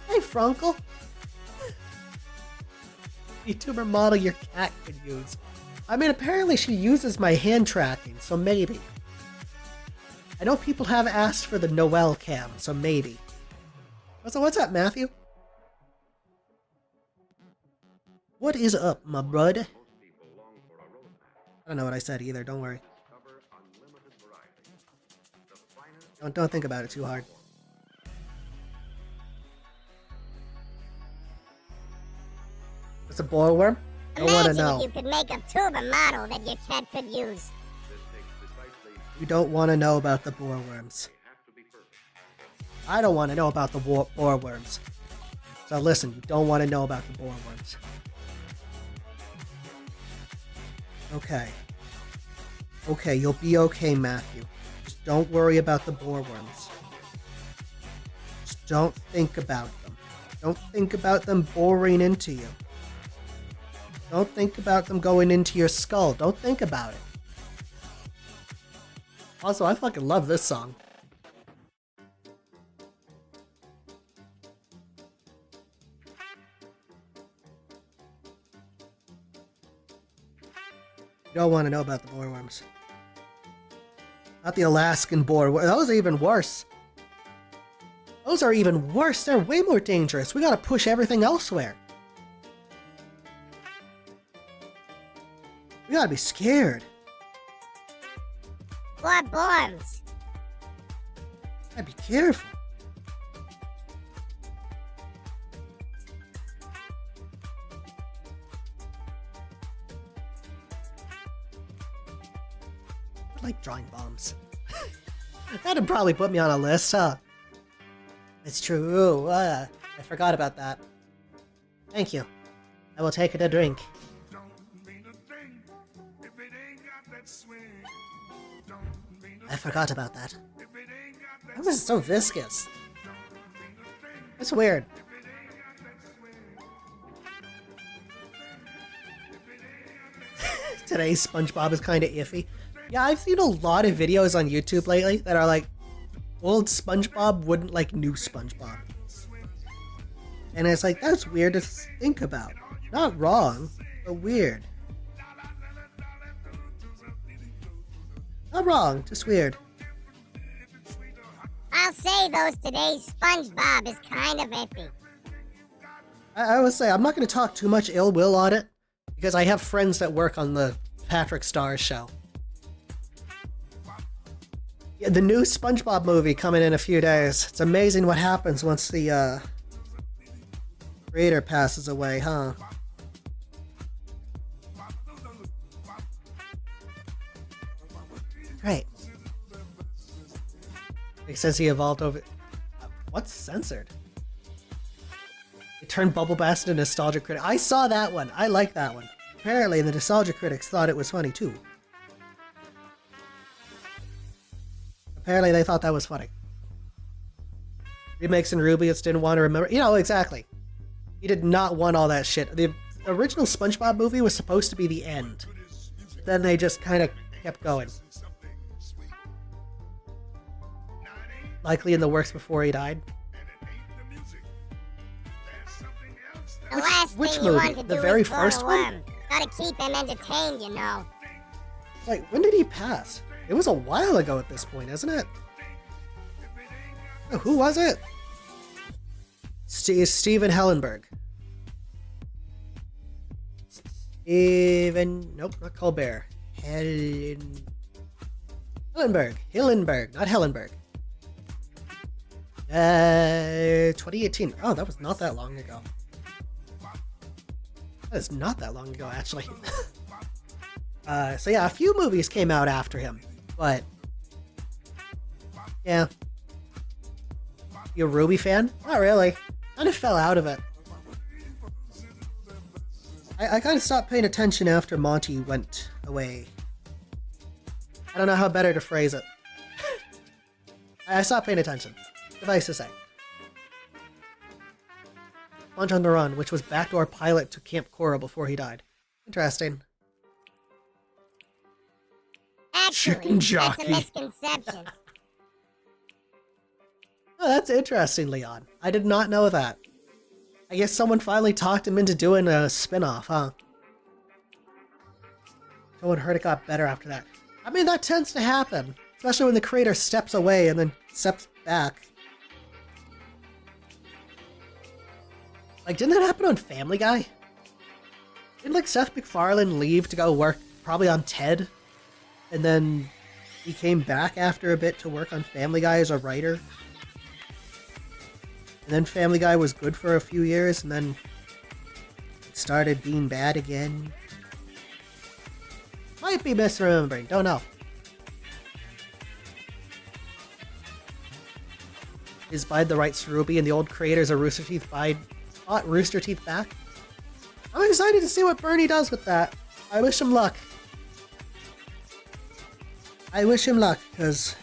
S3: Hey, Frunkle. YouTuber model your cat could use. I mean, apparently she uses my hand tracking, so maybe. I know people have asked for the Noel cam, so maybe. So what's up, Matthew? What is up, my bud? I don't know what I said either, don't worry. Don't think about it too hard. It's a boar worm? I don't want to
S2: Imagine
S3: know.
S2: if you could make a tuber model that your cat could use.
S3: You don't want to know about the boar worms. I don't want to know about the boar worms. So listen, you don't want to know about the boar worms. Okay. Okay, you'll be okay, Matthew. Just don't worry about the boar worms. Just don't think about them. Don't think about them boring into you. Don't think about them going into your skull. Don't think about it. Also, I fucking love this song. You don't want to know about the boar worms. Not the Alaskan boar. Those are even worse. Those are even worse. They're way more dangerous. We gotta push everything elsewhere. We gotta be scared.
S2: Or bombs.
S3: Gotta be careful. I like drawing bombs. That'd probably put me on a list, huh? It's true. I forgot about that. Thank you. I will take it a drink. I forgot about that. That was so viscous. That's weird. Today's SpongeBob is kind of iffy. Yeah, I've seen a lot of videos on YouTube lately that are like old SpongeBob wouldn't like new SpongeBob. And it's like, that's weird to think about. Not wrong, but weird. Not wrong, just weird.
S2: I'll say those today's SpongeBob is kind of iffy.
S3: I would say I'm not going to talk too much ill will on it because I have friends that work on the Patrick Star show. Yeah, the new SpongeBob movie coming in a few days. It's amazing what happens once the creator passes away, huh? Great. It says he evolved over... What's censored? It turned Bubble Bass into Nostalgia Critic. I saw that one. I like that one. Apparently, the Nostalgia Critics thought it was funny, too. Apparently, they thought that was funny. Remakes and Rubius didn't want to remember... You know, exactly. He did not want all that shit. The original SpongeBob movie was supposed to be the end. Then they just kind of kept going. Likely in the works before he died.
S2: The last
S3: which
S2: thing you
S3: movie?
S2: want to
S3: The
S2: do
S3: very
S2: is throw
S3: first
S2: a
S3: one?
S2: worm. Gotta keep them entertained, you know.
S3: It's like, when did he pass? It was a while ago at this point, isn't it? Oh, who was it? Steven Hellenberg. Nope, not Colbert. Hillenberg, not Hellenberg. 2018. Oh, that was not that long ago. That is not that long ago, actually. So yeah, a few movies came out after him, but yeah. You a Ruby fan? Not really. Kind of fell out of it. I kind of stopped paying attention after Monty went away. I don't know how better to phrase it. I stopped paying attention. Suffice to say. Sponge on the Run, which was backdoor pilot to Camp Coral before he died. Interesting.
S2: Actually,
S3: Chicken
S2: that's
S3: jockey.
S2: a misconception.
S3: Oh, that's interesting, Leon. I did not know that. I guess someone finally talked him into doing a spin-off, huh? No one heard it got better after that. I mean, that tends to happen. Especially when the creator steps away and then steps back. Like, didn't that happen on Family Guy? Didn't, like, Seth MacFarlane leave to go work probably on Ted? And then he came back after a bit to work on Family Guy as a writer? And then Family Guy was good for a few years, and then it started being bad again. Might be misremembering, don't know. Is buying the rights to Ruby and the old creators of Rooster Teeth bought Rooster Teeth back? I'm excited to see what Bernie does with that. I wish him luck. I wish him luck, because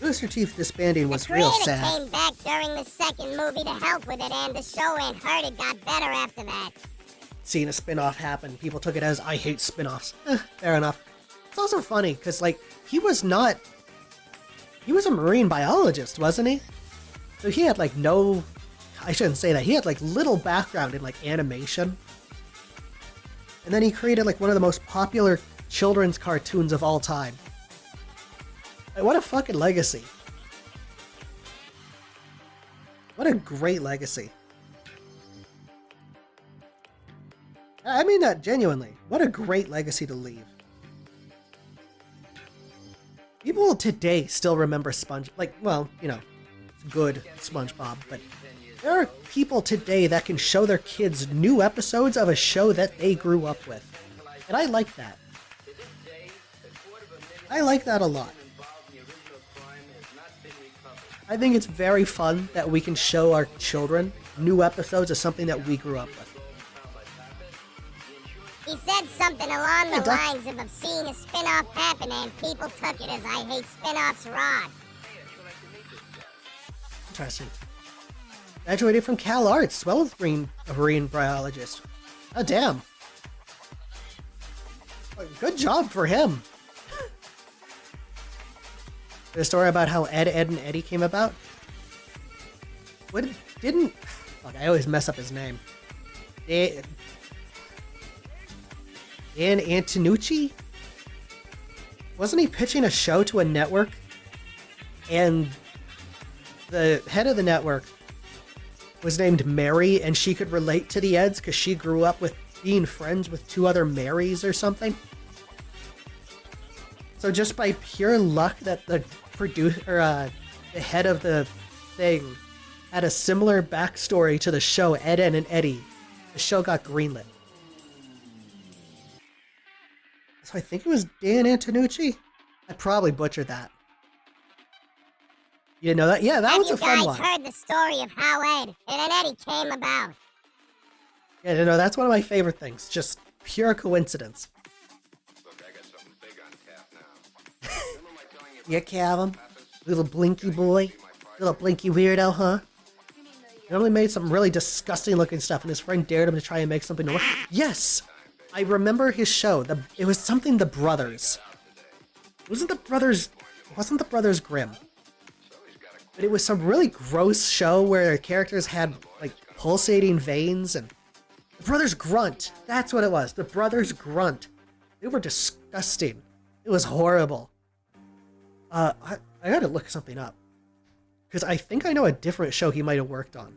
S3: Rooster Teeth disbanding was real
S2: The
S3: sad.
S2: creator came back during the second movie to help with it, and the show ain't heard it got better after that.
S3: Seeing a spin-off happen, people took it as, I hate spin-offs. Fair enough. It's also funny, because, like, he was a marine biologist, wasn't he? So he had, like, I shouldn't say that. He had, like, little background in, like, animation. And then he created, like, one of the most popular children's cartoons of all time. Like, what a fucking legacy. What a great legacy. I mean that genuinely. What a great legacy to leave. People today still remember good SpongeBob, but there are people today that can show their kids new episodes of a show that they grew up with. And I like that. I like that a lot. I think it's very fun that we can show our children new episodes of something that we grew up with.
S2: He said something along the
S3: Hey, Doc.
S2: lines of seeing a spin-off happen, and people took it as I hate spin-offs rod.
S3: Interesting. Graduated from Cal Arts, well as a marine biologist. Oh, damn. Good job for him. The story about how Ed, Ed, and Eddie came about? What didn't... Fuck, I always mess up his name. Dan Antonucci? Wasn't he pitching a show to a network? And the head of the network was named Mary, and she could relate to the Eds because she grew up with being friends with 2 other Marys or something. So just by pure luck that the producer, the head of the thing, had a similar backstory to the show Ed, Ed, and Eddie, the show got greenlit. So I think it was Dan Antonucci. I probably butchered that. You didn't know that? Yeah, that was a fun one.
S2: Have you guys heard the story of how Ed and Eddie came about?
S3: Yeah, no, that's one of my favorite things. Just pure coincidence.
S4: Look, I got something big on tap now. Remember my telling you
S3: You have him? Little blinky boy? Little blinky weirdo, huh? He normally made some really disgusting looking stuff, and his friend dared him to try and make something normal. Yes! I remember his show. It was something The Brothers. Wasn't the Brothers Grimm? But it was some really gross show where characters had, like, pulsating veins, and... The Brothers Grunt! That's what it was. The Brothers Grunt. They were disgusting. It was horrible. I gotta look something up. Because I think I know a different show he might have worked on.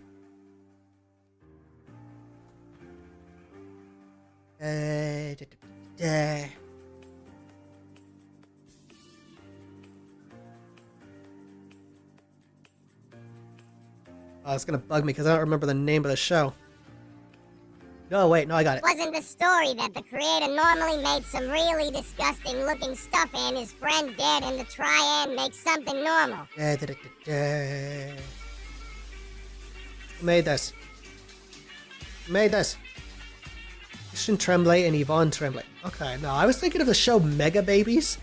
S3: Oh, it's gonna bug me because I don't remember the name of the show. No, wait, no, I got it.
S2: Wasn't the story that the creator normally made some really disgusting looking stuff and his friend dared him to try and make something normal?
S3: Who made this? Who made this? Christian Tremblay and Yvonne Tremblay. Okay, no, I was thinking of the show Mega Babies.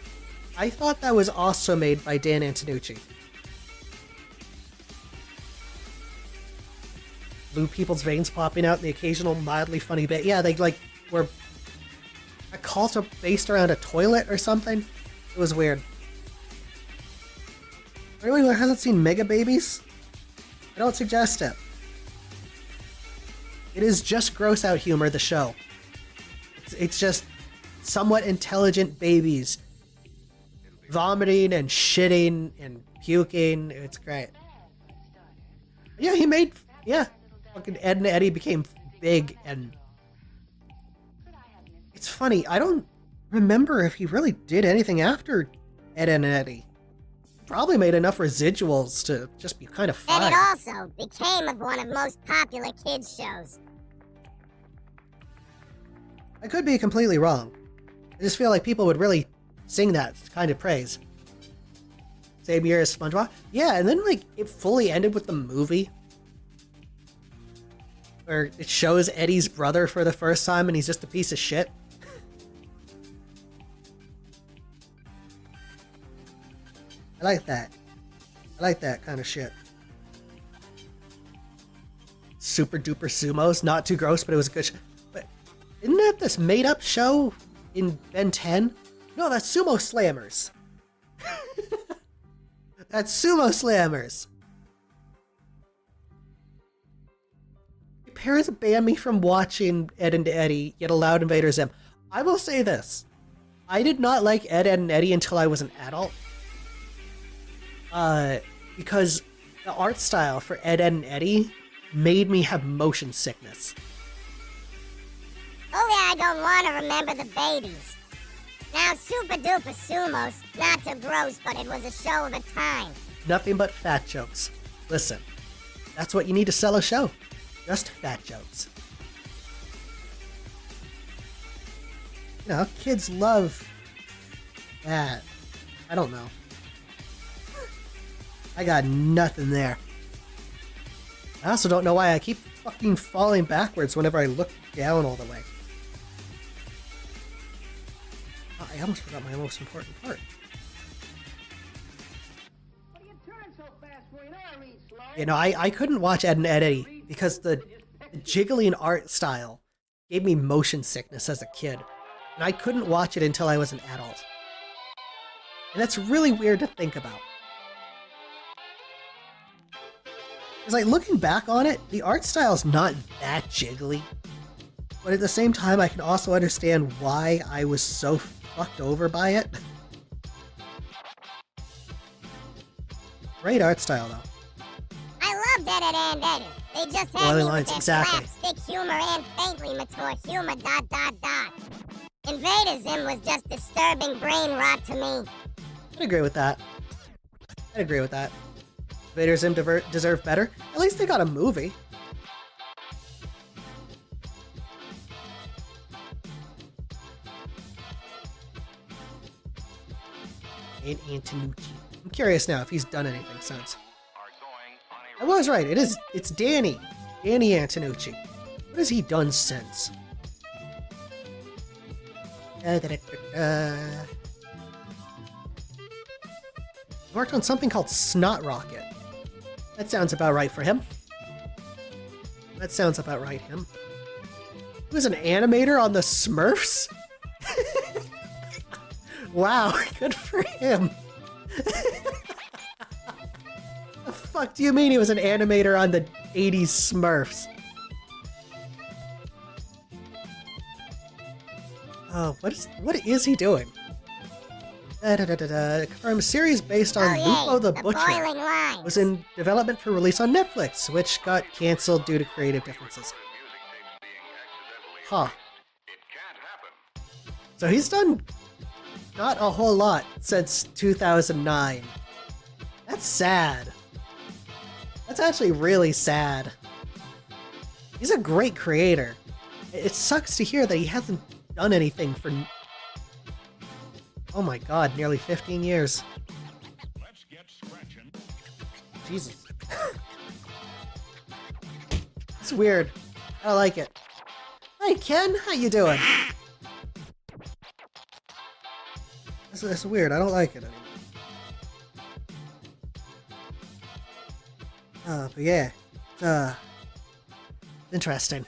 S3: I thought that was also made by Dan Antonucci. Blue people's veins popping out and the occasional mildly funny bit. Yeah, they like were a cult based around a toilet or something. It was weird. For anyone who hasn't seen Mega Babies, I don't suggest it. It is just gross out humor, the show. It's just somewhat intelligent babies vomiting and shitting and puking. It's great. Yeah, fucking Ed and Eddie became big, and it's funny, I don't remember if he really did anything after Ed and Eddie. Probably made enough residuals to just be kind of fun.
S2: And it also became of one of most popular kids shows.
S3: I could be completely wrong. I just feel like people would really sing that kind of praise. Same year as SpongeBob? Yeah, and then like it fully ended with the movie. Where it shows Eddie's brother for the first time and he's just a piece of shit. I like that. I like that kind of shit. Super duper sumos. Not too gross, but it was a good show. But isn't that this made up show in Ben 10? No, that's Sumo Slammers. That's Sumo Slammers. My parents banned me from watching Ed and Eddie, yet allowed Invader Zim. I will say this. I did not like Ed, Ed and Eddie until I was an adult. Because the art style for Ed, Ed and Eddie made me have motion sickness.
S2: Only I don't want to remember the babies. Now, Super Duper Sumos, not too gross, but it was a show of a time.
S3: Nothing but fat jokes. Listen, that's what you need to sell a show. Just fat jokes. You know, kids love that. I don't know. I got nothing there. I also don't know why I keep fucking falling backwards whenever I look down all the way. Oh, I almost forgot my most important part. You know, I couldn't watch Ed and Eddie because the jiggling art style gave me motion sickness as a kid. And I couldn't watch it until I was an adult. And that's really weird to think about. It's like, looking back on it, the art style's not that jiggly. But at the same time, I can also understand why I was so fucked over by it. Great art style, though.
S2: I loved Edit and Edit. They just had
S3: Well,
S2: me
S3: lines,
S2: with their
S3: exactly.
S2: slapstick humor and faintly mature humor, ... Invadism was just disturbing brain rot to me.
S3: I'd agree with that. I'd agree with that. Vader Zim deserve better. At least they got a movie. And Antonucci. I'm curious now if he's done anything since. I was right. It's Danny. Danny Antonucci. What has he done since? Worked on something called Snot Rocket. That sounds about right for him. That sounds about right, him. He was an animator on the Smurfs? Wow, good for him. The fuck do you mean he was an animator on the 80s Smurfs? Oh, what is he doing? Confirmed series based on Lupo the Butcher
S2: boiling lines.
S3: was in development for release on Netflix, which got cancelled due to creative differences. Huh. So he's done not a whole lot since 2009. That's sad. That's actually really sad. He's a great creator. It sucks to hear that he hasn't done anything for, oh my god, nearly 15 years. Jesus. It's weird. I like it. Hey Ken, how you doing? That's weird. I don't like it anymore. But yeah, it's interesting.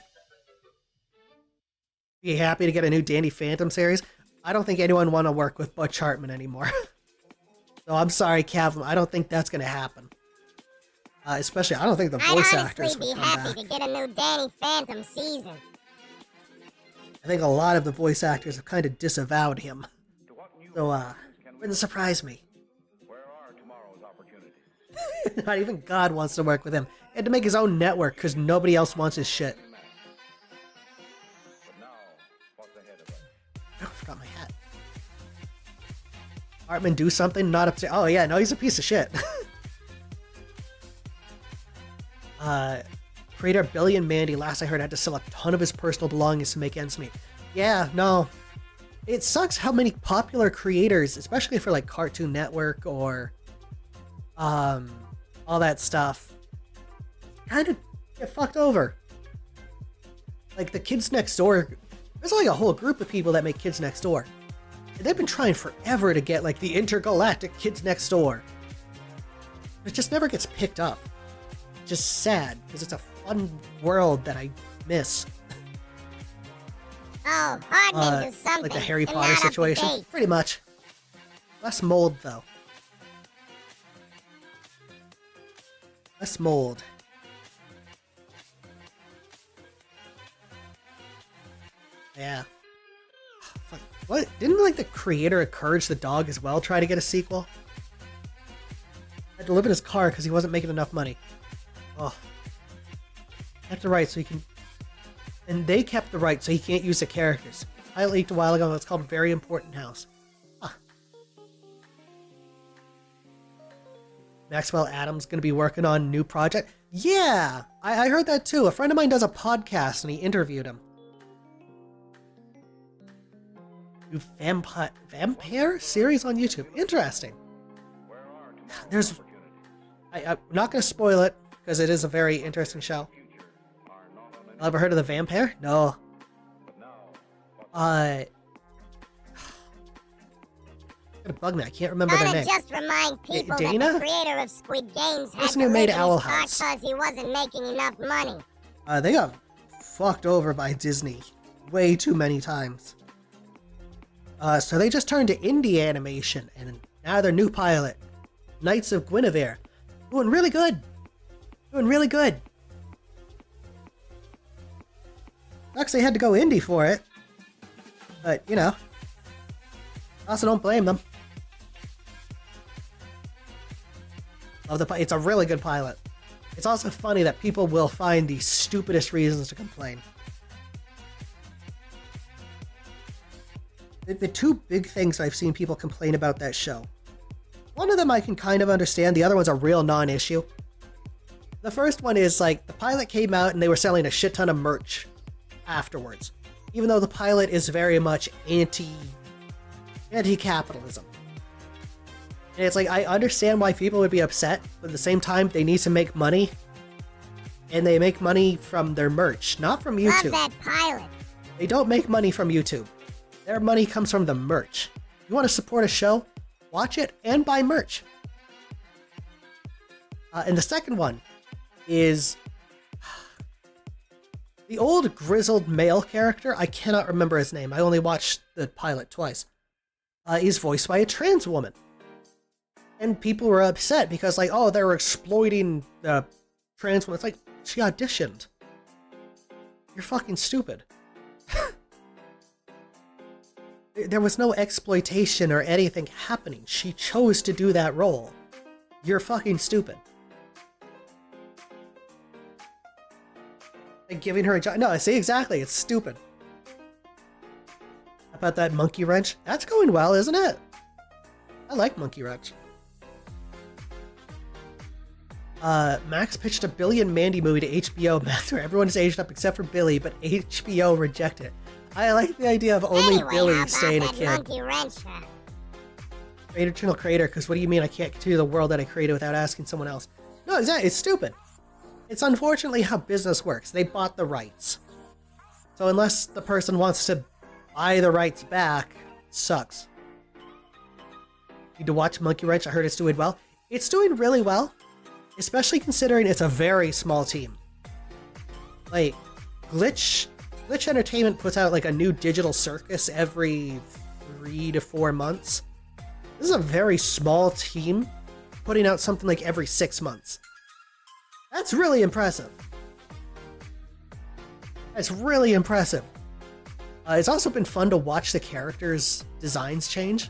S3: Be happy to get a new Danny Phantom series. I don't think anyone want to work with Butch Hartman anymore. So I'm sorry, Cav. I don't think that's gonna happen. Especially, I don't think the voice actors
S2: I'd
S3: will
S2: honestly be
S3: come
S2: happy
S3: back.
S2: to get a new Danny Phantom season.
S3: I think a lot of the voice actors have kind of disavowed him. So, wouldn't surprise me. Not even God wants to work with him. He had to make his own network because nobody else wants his shit. Oh, I forgot my hat. Hartman do something, not up to... Oh yeah, no, he's a piece of shit. Creator Billy and Mandy, last I heard, had to sell a ton of his personal belongings to make ends meet. Yeah, no. It sucks how many popular creators, especially for like Cartoon Network or all that stuff, kind of get fucked over. Like the Kids Next Door, there's like a whole group of people that make Kids Next Door. And they've been trying forever to get like the intergalactic Kids Next Door. It just never gets picked up. Just sad, because it's a fun world that I miss.
S2: Oh, Hardman do something.
S3: Like the Harry
S2: and
S3: Potter
S2: not up to
S3: situation.
S2: date.
S3: Pretty much. Less mold, though. Less mold. Yeah. Fuck. What? Didn't like the creator of Courage the Dog as well try to get a sequel? Had to live in his car because he wasn't making enough money. Oh. Kept the rights so he can... And they kept the rights so he can't use the characters. I leaked a while ago, it's called Very Important House. Huh. Maxwell Adams gonna be working on a new project? Yeah! I heard that too. A friend of mine does a podcast and he interviewed him. New vampire series on YouTube. Interesting. There's... I'm not gonna spoil it, because it is a very interesting show. Ever heard of the vampire? No. Gonna bug me. I can't remember their name.
S2: Just remind people that
S3: Dana?
S2: the creator of Squid Games had
S3: Person
S2: to
S3: who made
S2: live in
S3: Owl
S2: his car
S3: House.
S2: because he wasn't making enough money.
S3: They got fucked over by Disney way too many times. So they just turned to indie animation, and now their new pilot, Knights of Guinevere, doing really good. Doing really good. Sucks they had to go indie for it. But, you know. Also don't blame them. It's a really good pilot. It's also funny that people will find the stupidest reasons to complain. The two big things I've seen people complain about that show. One of them I can kind of understand, the other one's a real non-issue. The first one is like, the pilot came out and they were selling a shit ton of merch afterwards. Even though the pilot is very much anti-capitalism. And it's like, I understand why people would be upset, but at the same time, they need to make money. And they make money from their merch, not from YouTube.
S2: Love that pilot.
S3: They don't make money from YouTube. Their money comes from the merch. You want to support a show? Watch it and buy merch. And the second one is the old grizzled male character. I cannot remember his name. I only watched the pilot twice. He's voiced by a trans woman. And people were upset because, like, oh, they were exploiting the trans woman. It's like, she auditioned. You're fucking stupid. There was no exploitation or anything happening. She chose to do that role. You're fucking stupid. And giving her a job. No, see, exactly. It's stupid. How about that Monkey Wrench? That's going well, isn't it? I like Monkey Wrench. Max pitched a Billy and Mandy movie to HBO Max where everyone is aged up except for Billy, but HBO rejected it. I like the idea of only
S2: Anyway,
S3: Billy
S2: how about
S3: staying a
S2: that
S3: kid.
S2: Monkey Wrench, huh?
S3: Creator, eternal creator, because what do you mean I can't continue the world that I created without asking someone else? No, exactly, it's stupid. It's unfortunately how business works. They bought the rights. So unless the person wants to buy the rights back, it sucks. Need to watch Monkey Wrench, I heard it's doing well. It's doing really well, especially considering it's a very small team. Like, Glitch Entertainment puts out like a new digital circus every 3 to 4 months. This is a very small team putting out something like every 6 months. That's really impressive. That's really impressive. It's also been fun to watch the characters' designs change.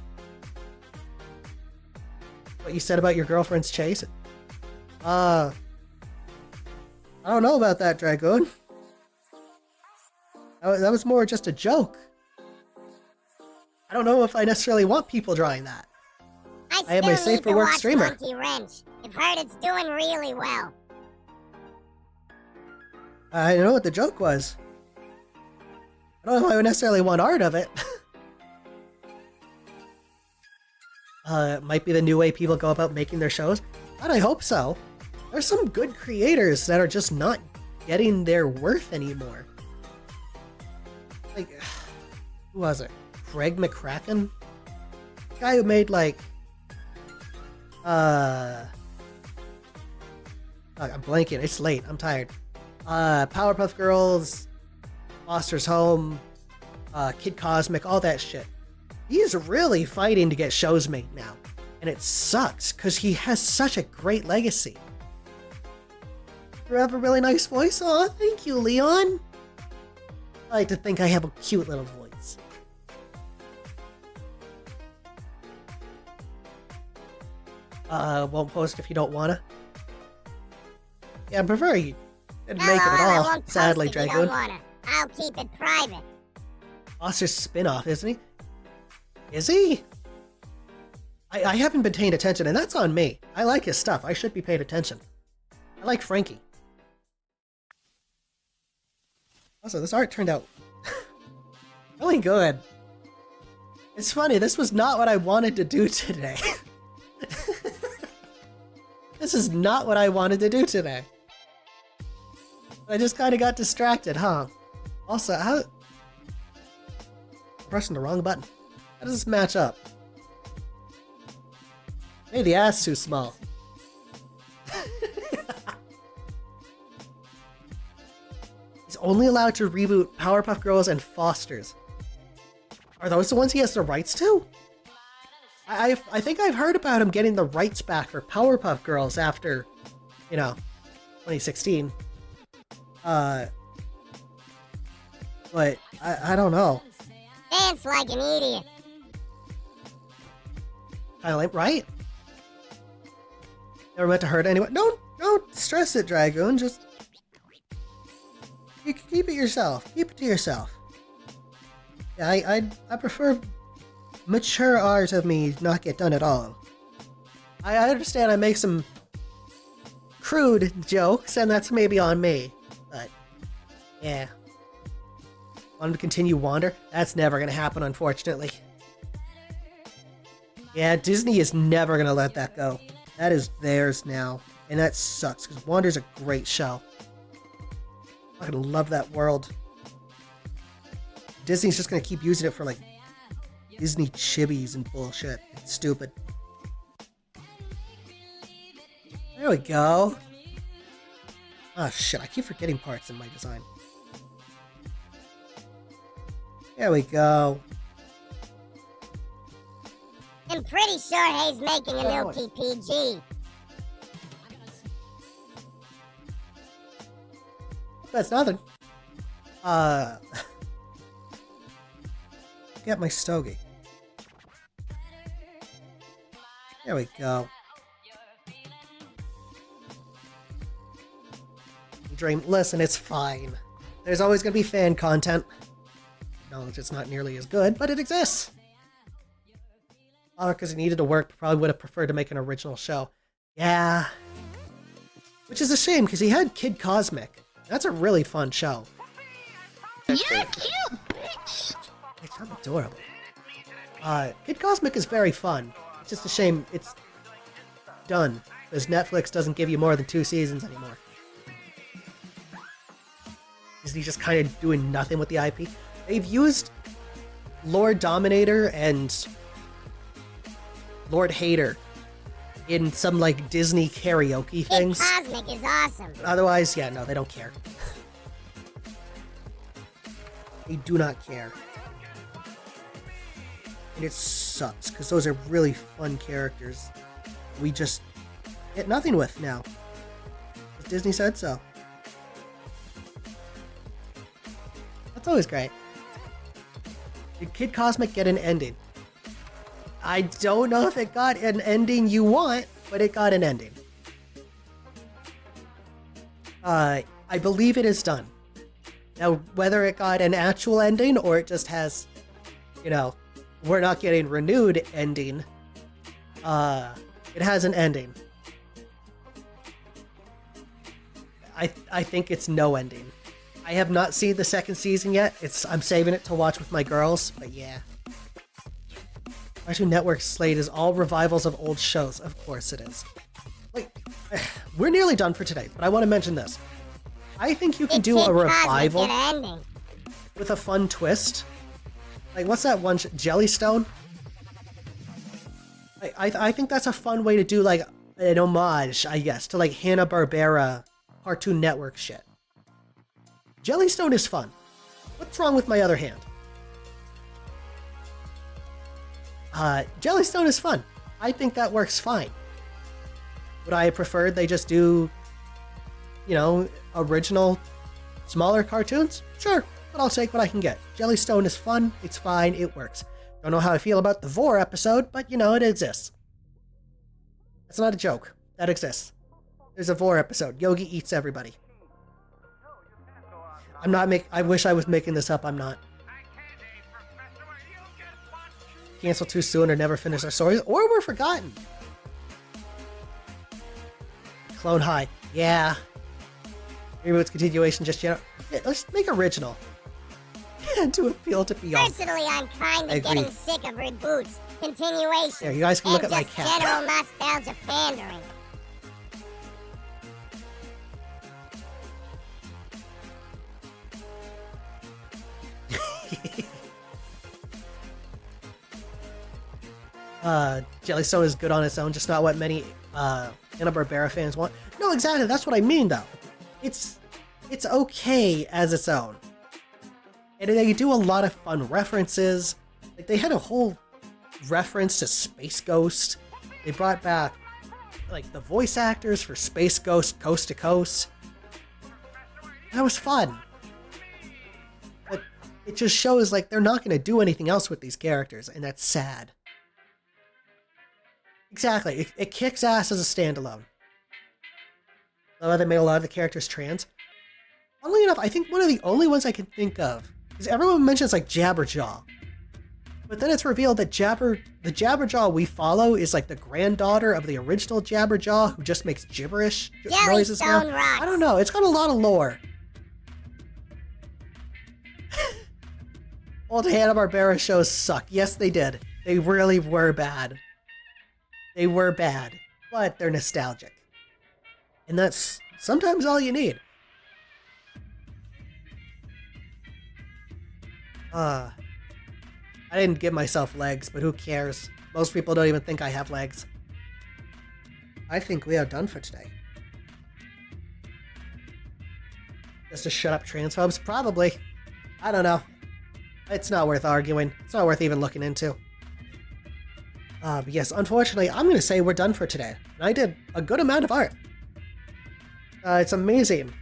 S3: What you said about your girlfriend's chase? I don't know about that, Dragoon. That was more just a joke. I don't know if I necessarily want people drawing that. I am a
S2: still need
S3: safe for
S2: to
S3: work
S2: watch
S3: streamer.
S2: Monkey Wrench. I've heard it's doing really well.
S3: I don't know what the joke was. I don't know if I would necessarily want art of it. It might be the new way people go about making their shows. God, I hope so. There's some good creators that are just not getting their worth anymore. Like, who was it? Craig McCracken? The guy who made, like, I'm blanking. It's late. I'm tired. Powerpuff Girls, Foster's Home, Kid Cosmic, all that shit. He's really fighting to get shows made now. And it sucks, because he has such a great legacy. You have a really nice voice? Aw, thank you, Leon. I like to think I have a cute little voice. Won't post if you don't wanna. Yeah, I prefer you didn't make it at
S2: I
S3: all,
S2: won't post
S3: sadly,
S2: if you don't
S3: Dragoon.
S2: wanna. I'll keep it private.
S3: Foster's spin-off, isn't he? Is he? I haven't been paying attention, and that's on me. I like his stuff. I should be paying attention. I like Frankie. Also, this art turned out really good. It's funny, this was not what I wanted to do today. This is not what I wanted to do today. I just kind of got distracted, huh? Also, how... pressing the wrong button. How does this match up? Maybe the ass too small. He's only allowed to reboot Powerpuff Girls and Foster's. Are those the ones he has the rights to? I think I've heard about him getting the rights back for Powerpuff Girls after, you know, 2016. But I don't know.
S2: Dance like an idiot.
S3: Kind of like, right? Never meant to hurt anyone. Don't stress it, Dragoon. Just you can keep it yourself. Keep it to yourself. Yeah, I prefer mature art of me not get done at all. I understand I make some crude jokes, and that's maybe on me. But yeah. Want to continue Wander? That's never gonna happen, unfortunately. Yeah, Disney is never gonna let that go. That is theirs now. And that sucks, because Wander's a great show. I fucking love that world. Disney's just gonna keep using it for, like, Disney chibis and bullshit. It's stupid. There we go. Oh shit, I keep forgetting parts in my design. There we go.
S2: I'm pretty sure he's making a new PPG.
S3: That's nothing. Get my stogie. There we go. Dream. Listen, it's fine. There's always gonna be fan content. Acknowledge it's not nearly as good, but it exists. Because it needed to work, probably would have preferred to make an original show. Yeah. Which is a shame, because he had Kid Cosmic. That's a really fun show.
S6: You're cute, bitch.
S3: It's adorable. Kid Cosmic is very fun. It's just a shame it's done, because Netflix doesn't give you more than 2 seasons anymore. Disney just kind of doing nothing with the IP. They've used Lord Dominator and Lord Hater in some, like, Disney karaoke things.
S2: Kid Cosmic is awesome.
S3: Otherwise, yeah, no, they don't care. They do not care. And it sucks, because those are really fun characters we just get nothing with now. Disney said so. That's always great. Did Kid Cosmic get an ending? I don't know if it got an ending you want, but it got an ending. I believe it is done. Now, whether it got an actual ending or it just has, you know, we're not getting renewed ending, it has an ending. I think it's no ending. I have not seen the second season yet. I'm saving it to watch with my girls, but yeah. Cartoon Network's slate is all revivals of old shows. Of course it is. Like, we're nearly done for today, but I want to mention this. I think you can do a revival with a fun twist. Like, what's that one? Jellystone? I think that's a fun way to do, like, an homage, I guess, to, like, Hanna-Barbera Cartoon Network shit. Jellystone is fun. What's wrong with my other hand? Jellystone is fun. I think that works fine. Would I have preferred they just do, you know, original, smaller cartoons? Sure, but I'll take what I can get. Jellystone is fun, it's fine, it works. Don't know how I feel about the Vor episode, but, you know, it exists. That's not a joke. That exists. There's a Vor episode. Yogi eats everybody. I wish I was making this up, I'm not. Cancel too soon or never finish our stories, or we're forgotten. Clone High. Yeah. Reboot's continuation just yet. Yeah, let's make original. To appeal to beyond.
S2: Personally, I'm kind of getting sick of reboots, continuations,
S3: There, you guys can look
S2: and
S3: at my
S2: just
S3: cat.
S2: general nostalgia pandering.
S3: Jellystone is good on its own, just not what many Hanna-Barbera fans want. No, exactly, that's what I mean, though. It's okay as its own. And they do a lot of fun references. Like, they had a whole reference to Space Ghost. They brought back like the voice actors for Space Ghost Coast to Coast. That was fun. But it just shows like they're not going to do anything else with these characters, and that's sad. Exactly. It kicks ass as a standalone. Although they made a lot of the characters trans. Funnily enough, I think one of the only ones I can think of is everyone mentions like Jabberjaw. But then it's revealed that the Jabberjaw we follow is like the granddaughter of the original Jabberjaw who just makes gibberish noises now.
S2: Jellystone rocks.
S3: I don't know. It's got a lot of lore. Old Hanna-Barbera shows suck. Yes, they did. They really were bad. They were bad, but they're nostalgic. And that's sometimes all you need. I didn't give myself legs, but who cares? Most people don't even think I have legs. I think we are done for today. Just to shut up transphobes? Probably. I don't know. It's not worth arguing. It's not worth even looking into. But yes, unfortunately, I'm going to say we're done for today. And I did a good amount of art. It's amazing.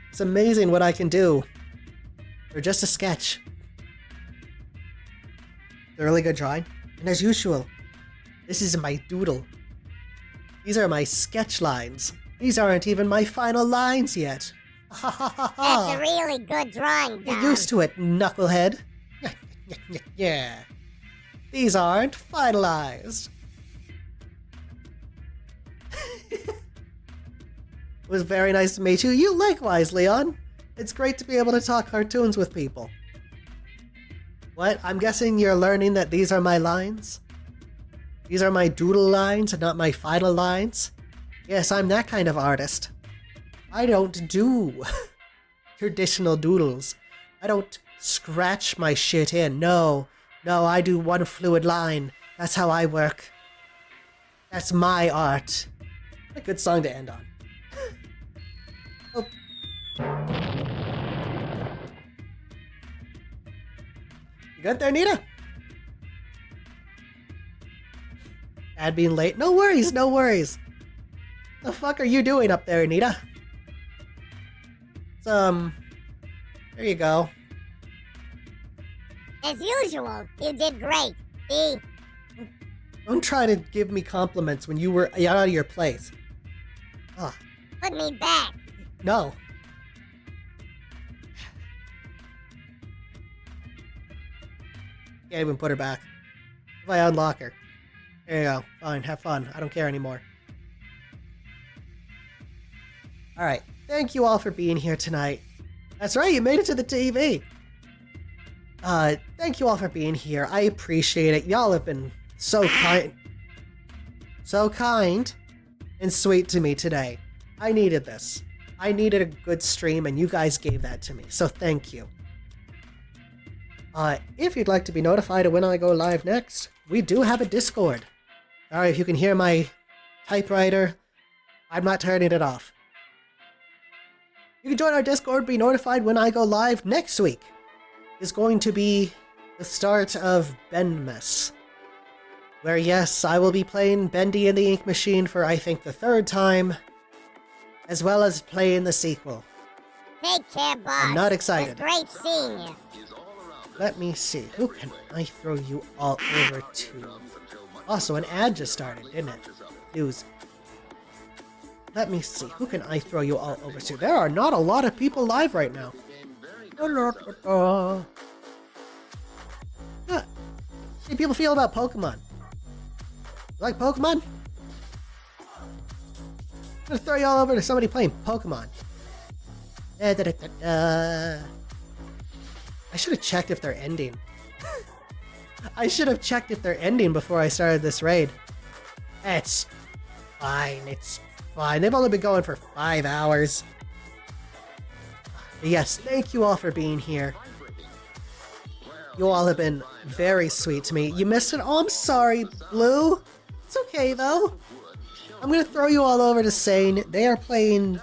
S3: It's amazing what I can do for just a sketch. It's a really good drawing. And as usual, this is my doodle. These are my sketch lines. These aren't even my final lines yet. Ha ha ha ha.
S2: That's a really good drawing,
S3: Get
S2: Don.
S3: used to it, knucklehead. Yeah. These aren't finalized. It was very nice to meet you. You likewise, Leon. It's great to be able to talk cartoons with people. What? I'm guessing you're learning that these are my lines? These are my doodle lines and not my final lines? Yes, I'm that kind of artist. I don't do traditional doodles. I don't scratch my shit in. No, I do one fluid line. That's how I work. That's my art. What a good song to end on. Oh. You good there, Nita? Bad being late? No worries, no worries. The fuck are you doing up there, Nita? There you go.
S2: As usual, you did great. E.
S3: Don't try to give me compliments when you were out of your place. Ugh,
S2: Put me back.
S3: no. Can't even put her back. If I unlock her. There you go. Fine, have fun. I don't care anymore. Alright, thank you all for being here tonight. That's right, you made it to the TV. Thank you all for being here. I appreciate it. Y'all have been so kind and sweet to me today. I needed this. I needed a good stream, and you guys gave that to me, so thank you. If you'd like to be notified of when I go live next, we do have a Discord. Sorry if you can hear my typewriter. I'm not turning it off. You can join our Discord, be notified when I go live next week. Is going to be the start of Bendmas. Where yes, I will be playing Bendy and the Ink Machine for I think the third time, as well as playing the sequel.
S2: Take care, boss.
S3: I'm not excited.
S2: It was great seeing you.
S3: Let me see, who can I throw you all over to? Also, an ad just started, didn't it? News. Let me see, who can I throw you all over to? There are not a lot of people live right now. How do people feel about Pokemon? You like Pokemon? I'm gonna throw you all over to somebody playing Pokemon. I should have checked if they're ending. I should have checked if they're ending before I started this raid. It's fine, it's fine. They've only been going for 5 hours. But yes, thank you all for being here. You all have been very sweet to me. You missed it? Oh, I'm sorry, Blue. It's okay, though. I'm gonna throw you all over to Sane. They are playing...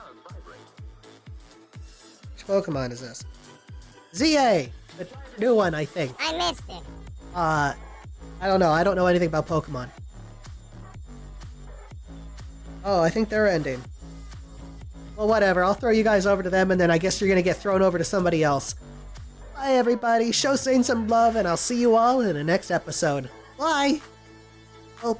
S3: Which Pokemon is this? ZA! The new one, I think.
S2: I missed it.
S3: I don't know. I don't know anything about Pokemon. Oh, I think they're ending. Well, whatever. I'll throw you guys over to them, and then I guess you're gonna get thrown over to somebody else. Bye, everybody. Show Sane some love, and I'll see you all in the next episode. Bye! Oh,